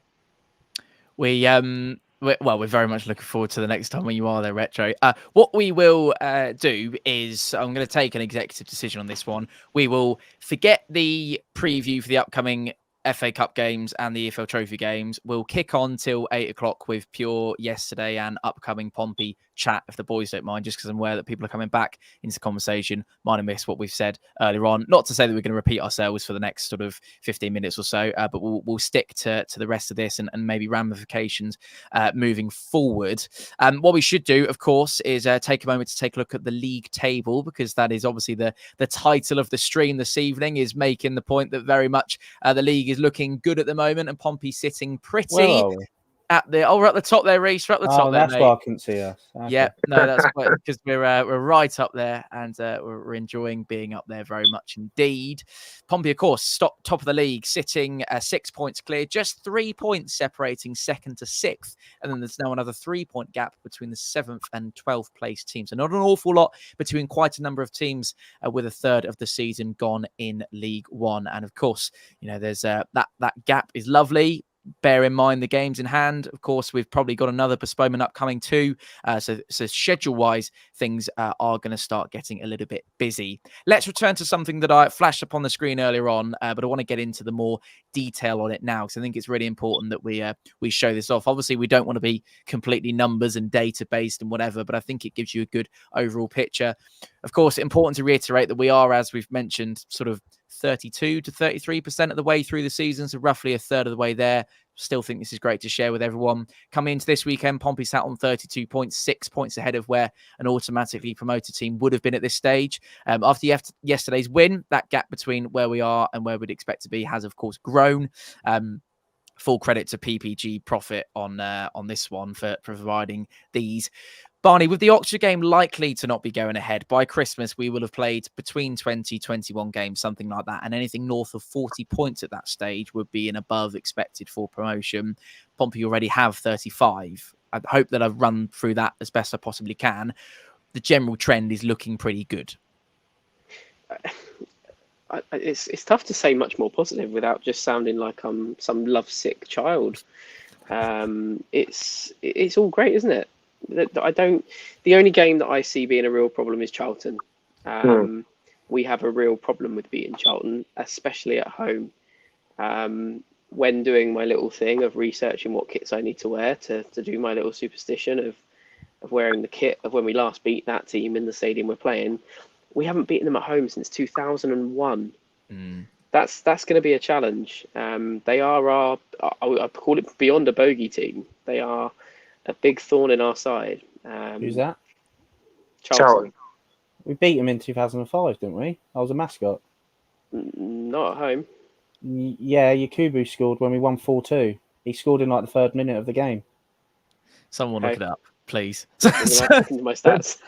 We're very much looking forward to the next time when you are there, Retro. What we will do is, I'm going to take an executive decision on this one. We will forget the preview for the upcoming FA Cup games and the EFL Trophy games. We'll kick on till 8 o'clock with pure yesterday and upcoming Pompey chat, if the boys don't mind, just because I'm aware that people are coming back into conversation, might have missed what we've said earlier on. Not to say that we're going to repeat ourselves for the next sort of 15 minutes or so, but we'll stick to the rest of this and maybe ramifications moving forward. What we should do, of course, is take a moment to take a look at the league table, because that is obviously the title of the stream this evening, is making the point that very much the league is looking good at the moment, and Pompey sitting pretty we're at the top there, Reece. We're at the top there, that's mate. why I couldn't see us. Okay. Yeah, no, that's because we're right up there, and we're enjoying being up there very much indeed. Pompey, of course, top of the league, sitting 6 points clear, just 3 points separating second to sixth, and then there's now another 3-point gap between the 7th and 12th place teams. So not an awful lot between quite a number of teams, with a third of the season gone in League One, and of course, there's that gap is lovely. Bear in mind the games in hand. Of course, we've probably got another postponement upcoming too. So schedule-wise, things are going to start getting a little bit busy. Let's return to something that I flashed up on the screen earlier on, but I want to get into the more detail on it now, because I think it's really important that we show this off. Obviously, we don't want to be completely numbers and data-based and whatever, but I think it gives you a good overall picture. Of course, important to reiterate that we are, as we've mentioned, sort of 32 to 33% of the way through the season, so roughly a third of the way there. Still think this is great to share with everyone. Coming into this weekend, Pompey sat on 32 points, 6 points ahead of where an automatically promoted team would have been at this stage. After yesterday's win, that gap between where we are and where we'd expect to be has, of course, grown. Full credit to PPG Profit on this one for providing these. Barney, with the Oxford game likely to not be going ahead, by Christmas, we will have played between 20, 21 games, something like that. And anything north of 40 points at that stage would be an above expected for promotion. Pompey already have 35. I hope that I've run through that as best I possibly can. The general trend is looking pretty good. It's tough to say much more positive without just sounding like I'm some lovesick child. It's all great, isn't it? The only game that I see being a real problem is Charlton. We have a real problem with beating Charlton, especially at home. When doing my little thing of researching what kits I need to wear to do my little superstition of wearing the kit of when we last beat that team in the stadium we're playing, we haven't beaten them at home since 2001. That's going to be a challenge. They are I call it beyond a bogey team. They are a big thorn in our side. Who's that? Charlton. We beat him in 2005, didn't we? I was a mascot. Not at home. Yeah, Yakubu scored when we won 4-2. He scored in like the 3rd minute of the game. Someone look it up, please. Into my stats.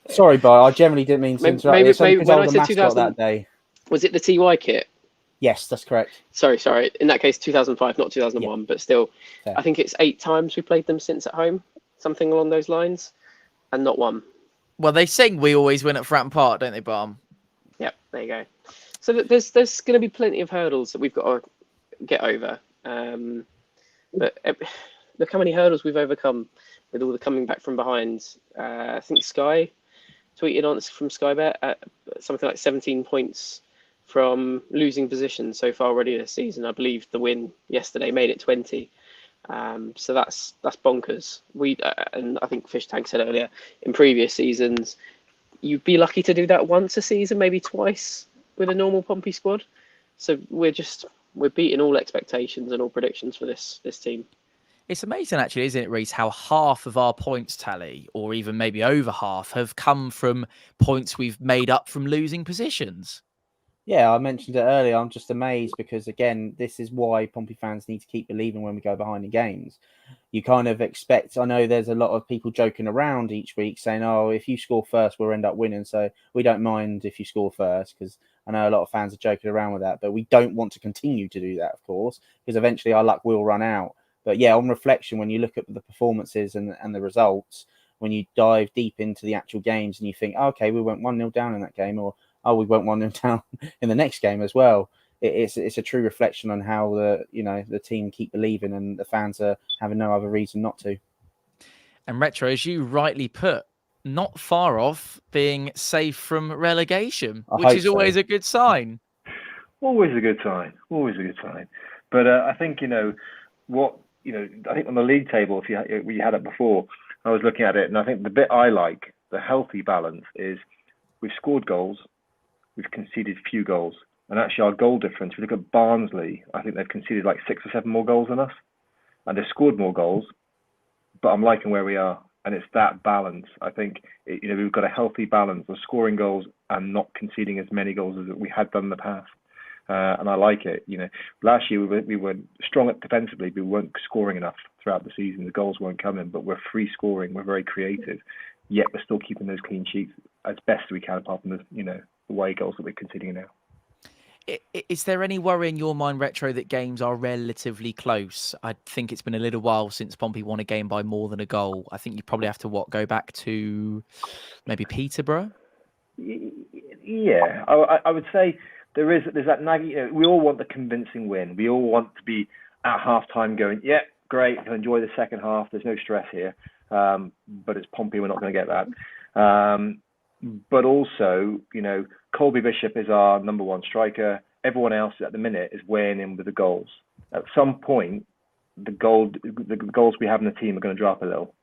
Sorry, Bar. I generally didn't mean to interrupt. Maybe when I I was a said mascot 2000, that day. Was it the TY kit? Yes, that's correct. Sorry. In that case, 2005, not 2001, but still, Fair. I think it's 8 times we played them since at home, something along those lines, and not one. Well, they sing we always win at Fratton Park, don't they, Barm? Yep, there you go. So there's going to be plenty of hurdles that we've got to get over. But look how many hurdles we've overcome with all the coming back from behind. I think Sky tweeted on from Skybet at something like 17 points from losing position so far already this season. I believe the win yesterday made it 20. So that's bonkers. And I think Fish Tank said earlier, in previous seasons, you'd be lucky to do that once a season, maybe twice with a normal Pompey squad. So we're just we're beating all expectations and all predictions for this team. It's amazing, actually, isn't it, Reece, how half of our points tally, or even maybe over half, have come from points we've made up from losing positions. Yeah, I mentioned it earlier. I'm just amazed because, again, this is why Pompey fans need to keep believing when we go behind in games. You kind of expect, I know there's a lot of people joking around each week saying, oh, if you score first, we'll end up winning. So we don't mind if you score first, because I know a lot of fans are joking around with that. But we don't want to continue to do that, of course, because eventually our luck will run out. But yeah, on reflection, when you look at the performances and the results, when you dive deep into the actual games and you think, oh, okay, we went 1-0 down in that game, or oh, we went 1-0 down in the next game as well. It's a true reflection on how the team keep believing, and the fans are having no other reason not to. And Retro, as you rightly put, not far off being safe from relegation, which is always a good sign. Always a good sign. Always a good sign. But I think I think on the league table, if we had it before, I was looking at it, and I think the bit I like, the healthy balance, is we've scored goals, we've conceded few goals. And actually our goal difference, if you look at Barnsley, I think they've conceded like 6 or 7 more goals than us. And they've scored more goals, but I'm liking where we are. And it's that balance. I think we've got a healthy balance of scoring goals and not conceding as many goals as we had done in the past. And I like it. Last year we were strong defensively, but we weren't scoring enough throughout the season. The goals weren't coming, but we're free scoring. We're very creative, yet we're still keeping those clean sheets as best we can, apart from the away goals that we're conceding now. Is there any worry in your mind, Retro, that games are relatively close? I think it's been a little while since Pompey won a game by more than a goal. I think you probably have to go back to maybe Peterborough. Yeah, I would say there's that nagging. We all want the convincing win. We all want to be at halftime going, yeah, great, I can enjoy the second half. There's no stress here. But it's Pompey, we're not going to get that. But also, Colby Bishop is our number one striker. Everyone else at the minute is weighing in with the goals. At some point, the goals we have in the team are going to drop a little.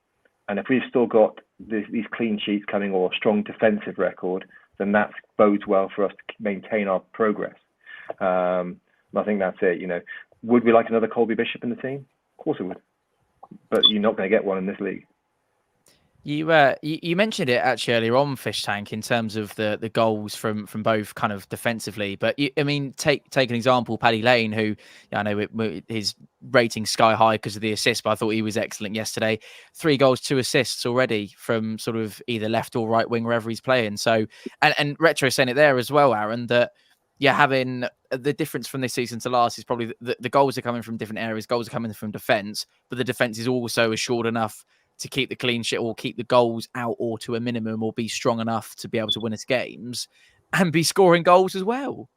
And if we've still got these clean sheets coming or a strong defensive record, then that bodes well for us to maintain our progress. And I think that's it. Would we like another Colby Bishop in the team? Of course we would. But you're not going to get one in this league. You mentioned it actually earlier on, Fish Tank, in terms of the goals from both kind of defensively. But take an example, Paddy Lane, who I know his rating sky high because of the assist, but I thought he was excellent yesterday. 3 goals, 2 assists already from sort of either left or right wing, wherever he's playing. So, and Retro saying it there as well, Aaron, that having the difference from this season to last is probably the goals are coming from different areas. Goals are coming from defence, but the defence is also assured enough to keep the clean sheet or keep the goals out or to a minimum, or be strong enough to be able to win us games and be scoring goals as well.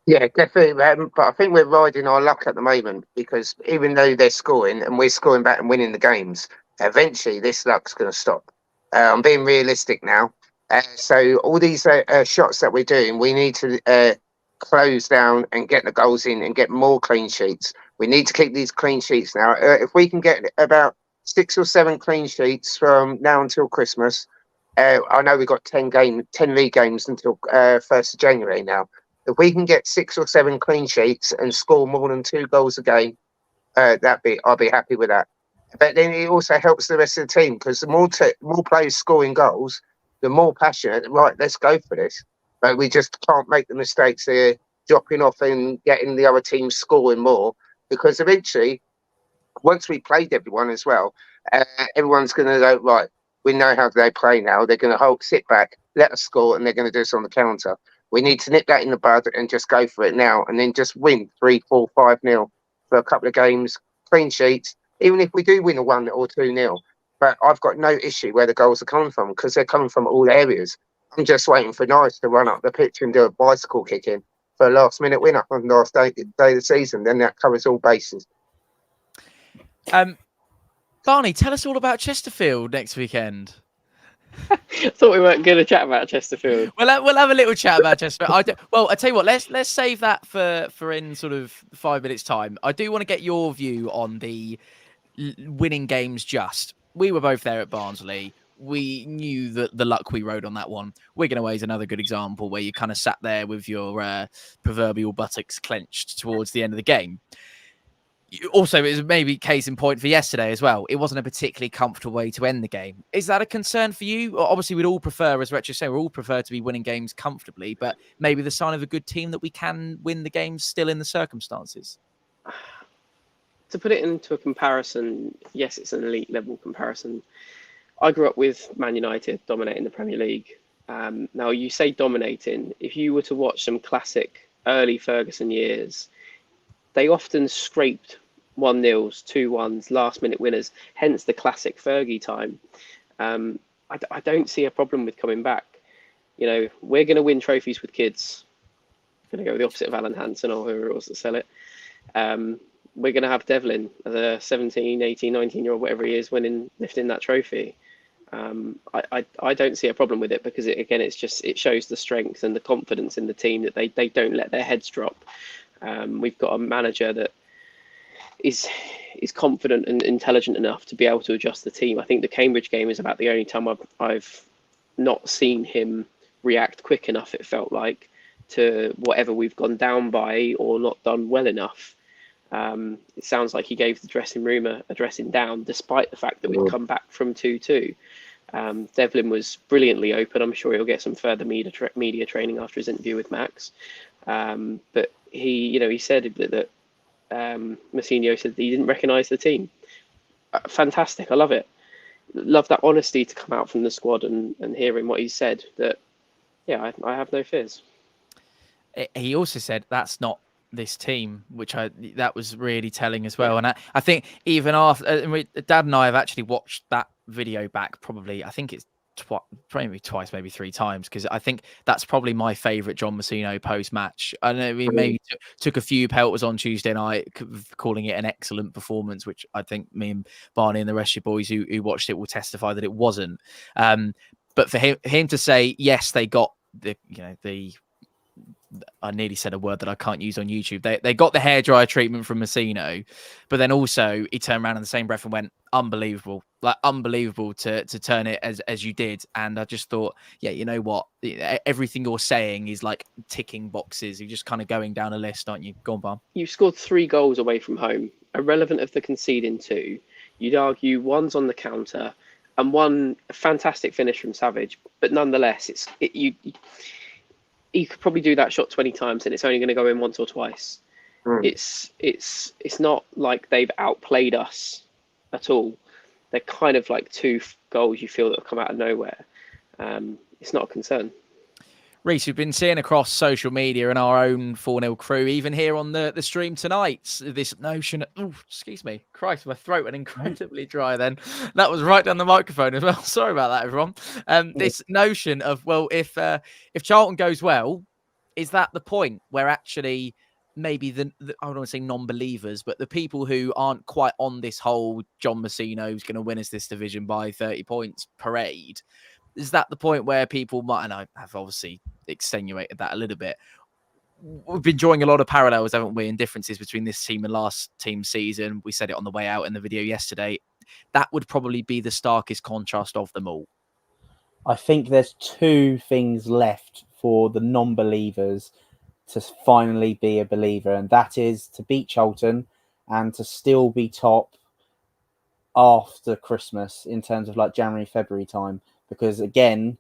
Yeah, definitely. But I think we're riding our luck at the moment, because even though they're scoring and we're scoring back and winning the games, eventually this luck's going to stop. I'm being realistic now. So all these shots that we're doing, we need to close down and get the goals in and get more clean sheets. We need to keep these clean sheets now. If we can get about 6 or 7 clean sheets from now until Christmas. I know we've got 10 league games until 1st of January now. If we can get 6 or 7 clean sheets and score more than 2 goals a game, I'll be happy with that. But then it also helps the rest of the team, because the more players scoring goals, the more passionate. Right, let's go for this. But we just can't make the mistakes here, dropping off and getting the other team scoring more, because eventually, once we played everyone as well, everyone's going to go, right, we know how they play now. They're going to sit back, let us score, and they're going to do us on the counter. We need to nip that in the bud and just go for it now, and then just win 3, 4, 5-0 for a couple of games, clean sheets, even if we do win a 1 or 2-0. But I've got no issue where the goals are coming from, because they're coming from all areas. I'm just waiting for Nice to run up the pitch and do a bicycle kick in for a last-minute winner on the last day of the season. Then that covers all bases. Barney, tell us all about Chesterfield next weekend. I thought we weren't going to chat about Chesterfield. We'll have a little chat about Chesterfield. I tell you what, let's save that for in sort of 5 minutes' time. I do want to get your view on the winning games. We were both there at Barnsley. we knew that the luck we rode on that one. Wigan away is another good example where you kind of sat there with your proverbial buttocks clenched towards the end of the game. Also, it was maybe case in point for yesterday as well. It wasn't a particularly comfortable way to end the game. Is that a concern for you? Obviously, we'd all prefer, as Retro said, we all prefer to be winning games comfortably, but maybe the sign of a good team that we can win the games still in the circumstances. To put it into a comparison, yes, it's an elite level comparison. I grew up with Man United dominating the Premier League. Now, you say dominating. If you were to watch some classic early Ferguson years, they often scraped 1-0s, 2-1s, last-minute winners, hence the classic Fergie time. I don't see a problem with coming back. You know, we're going to win trophies with kids. Going to go the opposite of Alan Hansen or whoever it was to sell it. We're going to have Devlin, the 17, 18, 19-year-old, whatever he is, lifting that trophy. I don't see a problem with it because, it shows the strength and the confidence in the team that they don't let their heads drop. We've got a manager that is confident and intelligent enough to be able to adjust the team. I think the Cambridge game is about the only time I've not seen him react quick enough, it felt like, to whatever we've gone down by or not done well enough. It sounds like he gave the dressing room a dressing down, despite the fact that we'd come back from 2-2. Devlin was brilliantly open. I'm sure he'll get some further media training after his interview with Max. But he said that Mousinho said that he didn't recognise the team. Fantastic. I love it. Love that honesty to come out from the squad and hearing what he said, that, yeah, I have no fears. He also said that's not this team, which that was really telling as well. And I think even after Dad and I have actually watched that video back, probably, I think it's twice, maybe 3 times, because I think that's probably my favourite John Mousinho post-match. I know we maybe took a few pelters on Tuesday night, calling it an excellent performance, which I think me and Barney and the rest of your boys who watched it will testify that it wasn't. But for him to say, yes, they got the I nearly said a word that I can't use on YouTube. They got the hairdryer treatment from Mousinho, but then also he turned around in the same breath and went, unbelievable to turn it as you did. And I just thought, yeah, you know what? Everything you're saying is like ticking boxes. You're just kind of going down a list, aren't you? Go on, Barn. You've scored 3 goals away from home, irrelevant of the conceding 2. You'd argue one's on the counter and one a fantastic finish from Savage, but nonetheless, you could probably do that shot 20 times and it's only going to go in once or twice. It's not like they've outplayed us at all. They're kind of like 2 goals you feel that have come out of nowhere. It's not a concern. Reece, we've been seeing across social media and our own 4-0 crew, even here on the stream tonight, this notion of, excuse me, Christ, my throat went incredibly dry then. That was right down the microphone as well. Sorry about that, everyone. This notion of, well, if Charlton goes well, is that the point where actually maybe I don't want to say non-believers, but the people who aren't quite on this whole John Mousinho's going to win us this division by 30 points parade, is that the point where people might, and I have obviously extenuated that a little bit, we've been drawing a lot of parallels, haven't we, and differences between this team and last team season. We said it on the way out in the video yesterday. That would probably be the starkest contrast of them all. I think there's 2 things left for the non-believers to finally be a believer, and that is to beat Charlton and to still be top after Christmas in terms of like January, February time. Because again,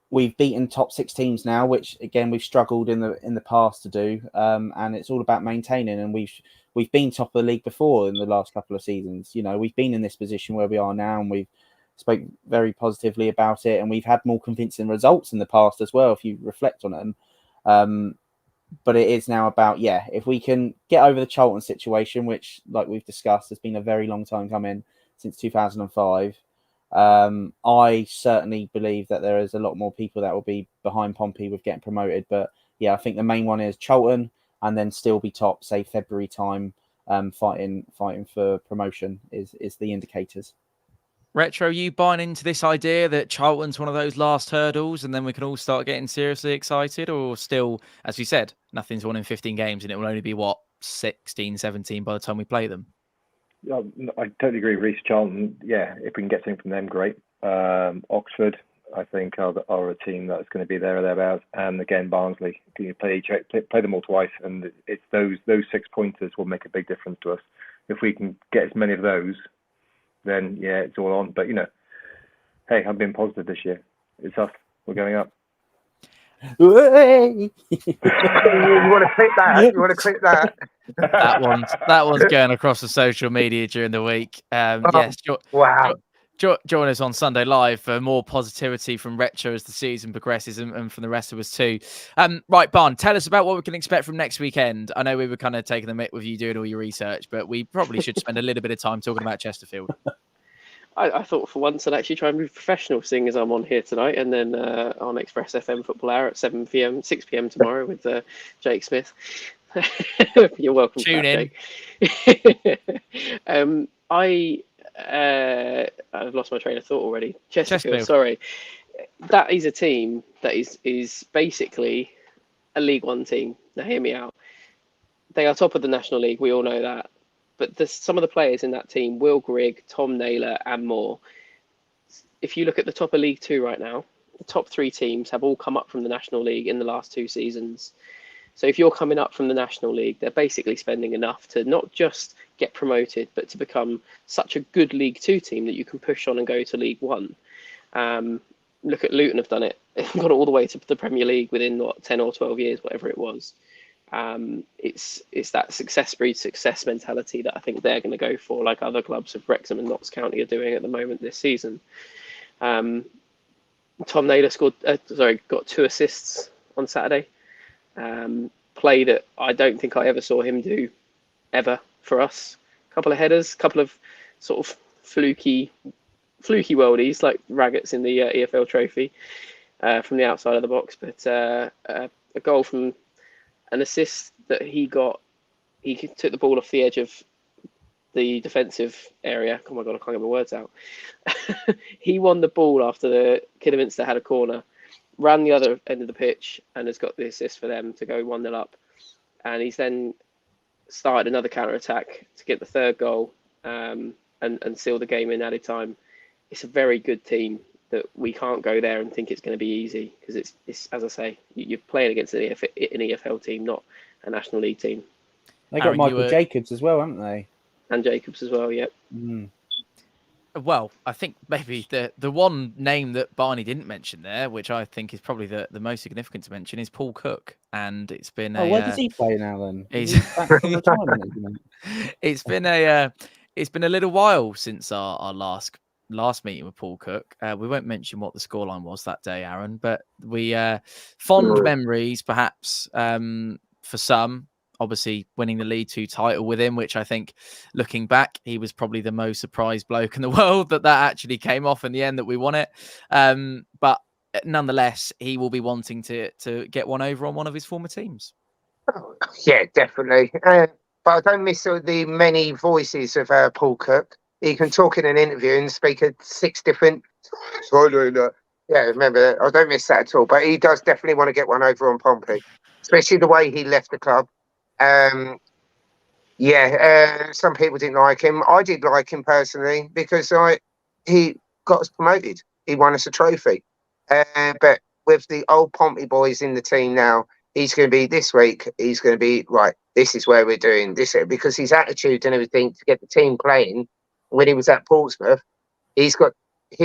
we've beaten top 6 teams now, which again we've struggled in the past to do, and it's all about maintaining. And we've been top of the league before in the last couple of seasons. You know, we've been in this position where we are now, and we've spoke very positively about it, and we've had more convincing results in the past as well, if you reflect on them. But it is now about, if we can get over the Charlton situation, which, like we've discussed, has been a very long time coming, since 2005. I certainly believe that there is a lot more people that will be behind Pompey with getting promoted. But I think the main one is Charlton, and then still be top, say February time, fighting for promotion is the indicators. Retro, you buying into this idea that Charlton's one of those last hurdles and then we can all start getting seriously excited? Or still, as you said, nothing's won in 15 games and it will only be, 16, 17 by the time we play them? I totally agree with Reece. Charlton, if we can get something from them, great. Oxford, I think, are a team that's going to be there or thereabouts. And again, Barnsley. You play them all twice, and it's those 6 pointers will make a big difference to us. If we can get as many of those, then yeah, it's all on. But hey, I've been positive this year. It's us. We're going up. You want to clip that? You want to clip that? that one's going across the social media during the week. Yes, wow. Join us on Sunday Live for more positivity from Retro as the season progresses and from the rest of us too. Right, Barn, tell us about what we can expect from next weekend. I know we were kind of taking the mick with you doing all your research, but we probably should spend a little bit of time talking about Chesterfield. I thought for once I'd actually try and be professional, seeing as I'm on here tonight, and then on Express FM Football Hour at 6 p.m. tomorrow with Jake Smith. You're welcome. Tune in. I've lost my train of thought already. Chesterfield, sorry. That is a team that is basically a League One team. Now hear me out. They are top of the National League. We all know that. But some of the players in that team, Will Grigg, Tom Naylor, and more. If you look at the top of League Two right now, the top 3 teams have all come up from the National League in the last 2 seasons. So if you're coming up from the National League, they're basically spending enough to not just get promoted, but to become such a good League Two team that you can push on and go to League One. Look at Luton have done it. They've got all the way to the Premier League within 10 or 12 years, whatever it was. It's that success breeds success mentality that I think they're going to go for, like other clubs of Wrexham and Notts County are doing at the moment this season. Tom Naylor got 2 assists on Saturday. Play that I don't think I ever saw him do ever for us. A couple of headers, couple of sort of fluky worldies like Raggett's in the EFL trophy from the outside of the box, but a goal from an assist that he got. He took the ball off the edge of the defensive area. Oh my God, I can't get my words out. He won the ball after the Kidderminster had a corner, ran the other end of the pitch, and has got the assist for them to go 1-0 up. And he's then started another counter-attack to get the 3rd goal and seal the game in added time. It's a very good team that we can't go there and think it's going to be easy, because it's as I say, you're playing against an EFL team, not a National League team. They got Michael Jacobs as well, haven't they? And Jacobs as well, yep. Well, I think maybe the one name that Barney didn't mention there, which I think is probably the most significant to mention, is Paul Cook. And it's been where does he play now then? He's back from retirement, isn't he? It's been a little while since our last meeting with Paul Cook. We won't mention what the scoreline was that day, Aaron, but we fond memories perhaps for some. Obviously winning the League Two title with him, which I think, looking back, he was probably the most surprised bloke in the world that actually came off in the end, that we won it. But nonetheless, he will be wanting to get one over on one of his former teams. Oh, yeah, definitely. But I don't miss the many voices of Paul Cook. He can talk in an interview and speak at 6 different. Yeah, remember that. I don't miss that at all. But he does definitely want to get one over on Pompey, especially the way he left the club. Some people didn't like him. I did like him personally because he got us promoted. He won us a trophy. But with the old Pompey boys in the team now, he's going to be this week. He's going to be right. This is where we're doing this, because his attitude and everything to get the team playing. When he was at Portsmouth, he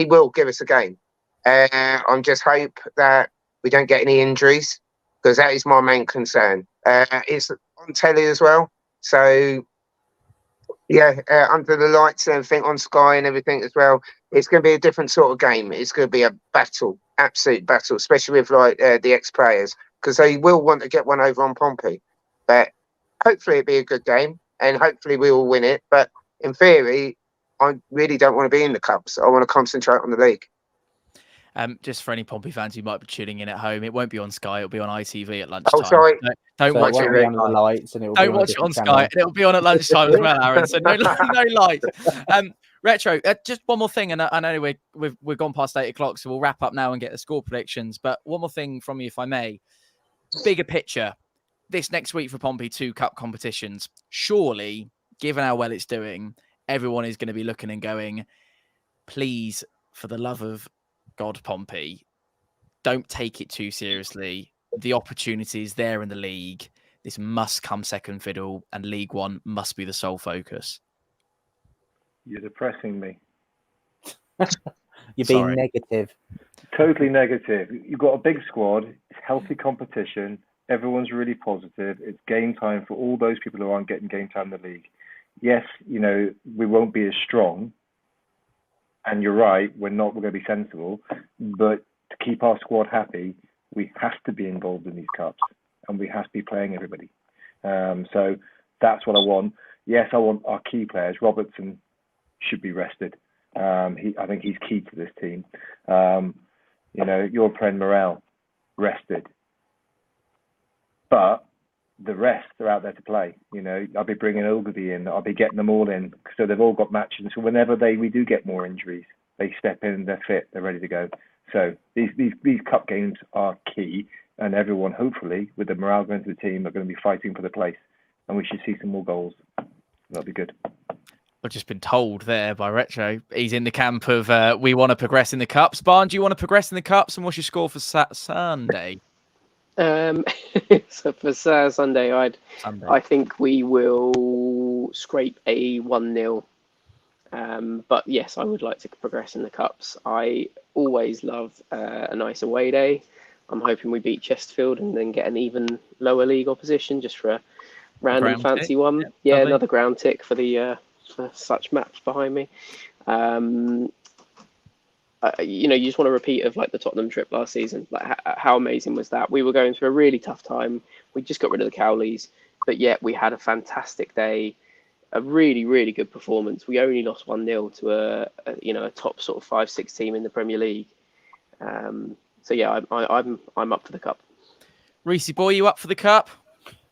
will give us a game. I'm just hope that we don't get any injuries, because that is my main concern. It's on telly as well, so under the lights and everything on Sky and everything as well. It's going to be a different sort of game. It's going to be a battle, absolute battle, especially with the ex-players, because they will want to get one over on Pompey. But hopefully it'll be a good game, and hopefully we will win it. But in theory, I really don't want to be in the Cups. I want to concentrate on the league. Just for any Pompey fans who might be tuning in at home, it won't be on Sky. It'll be on ITV at lunchtime. Oh, sorry. Don't watch it under the lights, and don't watch it on Sky. And it'll be on at lunchtime as well, Aaron. So no lights. Retro. Just one more thing, and I know we've gone past 8 o'clock, so we'll wrap up now and get the score predictions. But one more thing from you, if I may. Bigger picture. This next week for Pompey, 2 cup competitions. Surely, given how well it's doing, everyone is going to be looking and going, please, for the love of God, Pompey, don't take it too seriously. The opportunity is there in the league. This must come second fiddle, and League One must be the sole focus. You're depressing me. You're Sorry. being negative. Totally negative. You've got a big squad. It's healthy competition. Everyone's really positive. It's game time for all those people who aren't getting game time in the league. Yes, we won't be as strong. And you're right, we're going to be sensible. But to keep our squad happy, we have to be involved in these cups. And we have to be playing everybody. So that's what I want. Yes, I want our key players. Robertson should be rested. I think he's key to this team. Your friend Morel, rested. But the rest are out there to play. I'll be bringing Ogilvy in. I'll be getting them all in. So they've all got matches. So whenever we do get more injuries, they step in, they're fit, they're ready to go. So these cup games are key. And everyone, hopefully, with the morale going to the team, are going to be fighting for the place. And we should see some more goals. That'll be good. I've just been told there by Retro. He's in the camp of we want to progress in the cups. Barn, do you want to progress in the cups? And what's your score for Sunday? So for Sunday, I think we will scrape a 1-0. But yes, I would like to progress in the cups. I always love a nice away day. I'm hoping we beat Chesterfield and then get an even lower league opposition just for a random fancy one. Yeah, another ground tick for the for such maps behind me. You just want to repeat of like the Tottenham trip last season. Like how amazing was that? We were going through a really tough time. We just got rid of the Cowleys, but yet we had a fantastic day. A really, really good performance. We only lost 1-0 to a top sort of 5-6 team in the Premier League. So yeah, I'm up for the cup. Reese boy, you up for the cup?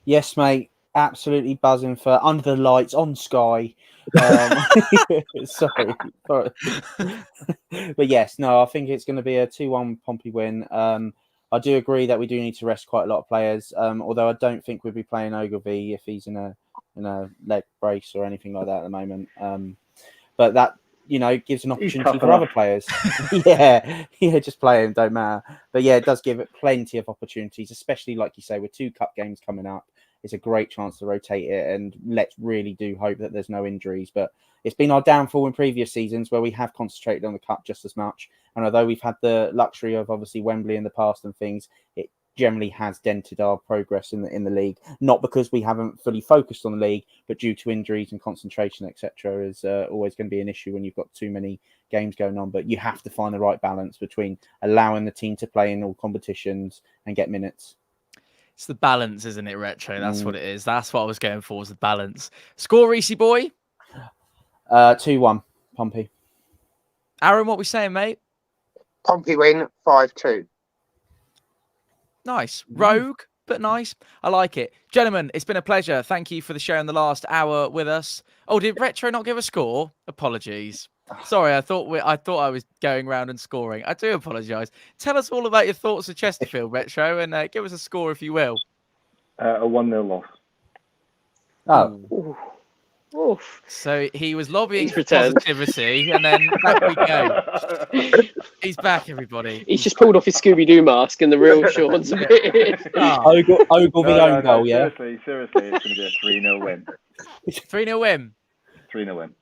Yes, mate. Absolutely buzzing for under the lights on Sky. Sorry. But yes, no, I think it's going to be a 2-1 Pompey win. I do agree that we do need to rest quite a lot of players. Although I don't think we'll be playing Ogilvy if he's in a leg brace or anything like that at the moment. But that gives an opportunity for other players. yeah, just play him, don't matter. But yeah, it does give it plenty of opportunities, especially like you say with 2 cup games coming up. It's a great chance to rotate it, and let's really do hope that there's no injuries. But it's been our downfall in previous seasons where we have concentrated on the cup just as much. And although we've had the luxury of obviously Wembley in the past and things, it generally has dented our progress in the league. Not because we haven't fully focused on the league, but due to injuries and concentration, etc., is always going to be an issue when you've got too many games going on. But you have to find the right balance between allowing the team to play in all competitions and get minutes. It's the balance, isn't it, Retro? That's what it is. That's what I was going for, was the balance. Score, Reese boy? 2-1, Pompey. Aaron, what we saying, mate? Pompey win 5-2. Nice. Rogue, but nice. I like it. Gentlemen, it's been a pleasure. Thank you for the show in the last hour with us. Oh, did Retro not give a score? Apologies. Sorry, I thought I was going around and scoring. I do apologise. Tell us all about your thoughts of Chesterfield, Retro, and give us a score if you will. A 1-0 loss. Oh. Oof. So he was lobbying for positivity, and then back we go. He's back, everybody. He's just pulled off his Scooby-Doo mask and the real Sean's appeared. Ogilvy own goal, yeah? Seriously, it's going to be a 3-0 win. 3-0 win? 3-0 win.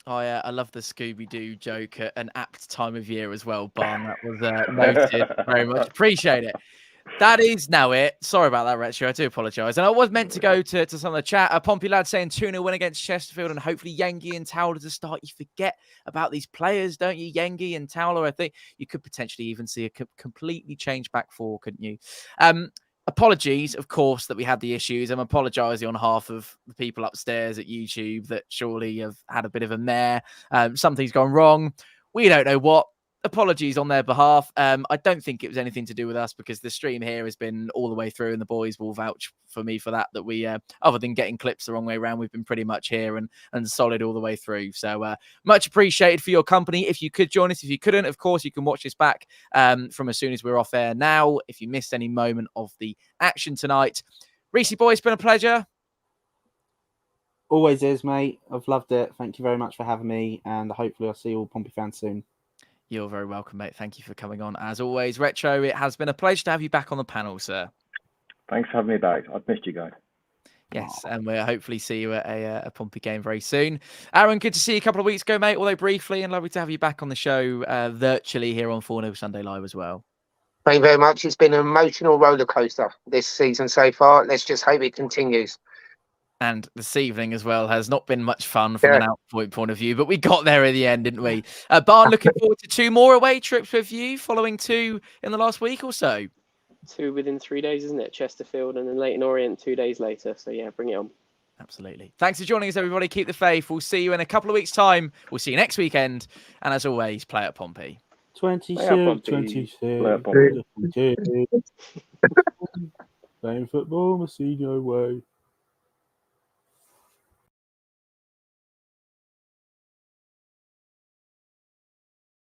Oh, yeah, I love the Scooby-Doo joke at an apt time of year as well, Barn. That was noted. Very much. Appreciate it. That is now it. Sorry about that, Retro. I do apologise. And I was meant to go to some of the chat. Pompey lad saying 2-0 win against Chesterfield and hopefully Yengi and Towler to start. You forget about these players, don't you? Yengi and Towler. I think you could potentially even see a completely changed back four, couldn't you? Apologies, of course, that we had the issues. I'm apologising on behalf of the people upstairs at YouTube that surely have had a bit of a mare. Something's gone wrong. We don't know what. Apologies on their behalf. I don't think it was anything to do with us because the stream here has been all the way through and the boys will vouch for me for that we, other than getting clips the wrong way around, we've been pretty much here and solid all the way through. So much appreciated for your company. If you could join us, if you couldn't, of course, you can watch this back from as soon as we're off air now. If you missed any moment of the action tonight. Reese boy, it's been a pleasure. Always is, mate. I've loved it. Thank you very much for having me, and hopefully I'll see all Pompey fans soon. You're very welcome, mate. Thank you for coming on. As always, Retro, it has been a pleasure to have you back on the panel, sir. Thanks for having me back. I've missed you guys. Yes, and we'll hopefully see you at a Pompey game very soon. Aaron, good to see you a couple of weeks ago, mate, although briefly, and lovely to have you back on the show virtually here on 4-0 Sunday Live as well. Thank you very much. It's been an emotional roller coaster this season so far. Let's just hope it continues. And this evening as well has not been much fun from an point of view, but we got there in the end, didn't we? Barn, looking forward to 2 more away trips with you, following 2 in the last week or so. 2 within 3 days, isn't it? Chesterfield and then Leighton Orient 2 days later. So yeah, bring it on. Absolutely. Thanks for joining us, everybody. Keep the faith. We'll see you in a couple of weeks' time. We'll see you next weekend. And as always, play at Pompey. 26, 26. Playing football must see no way.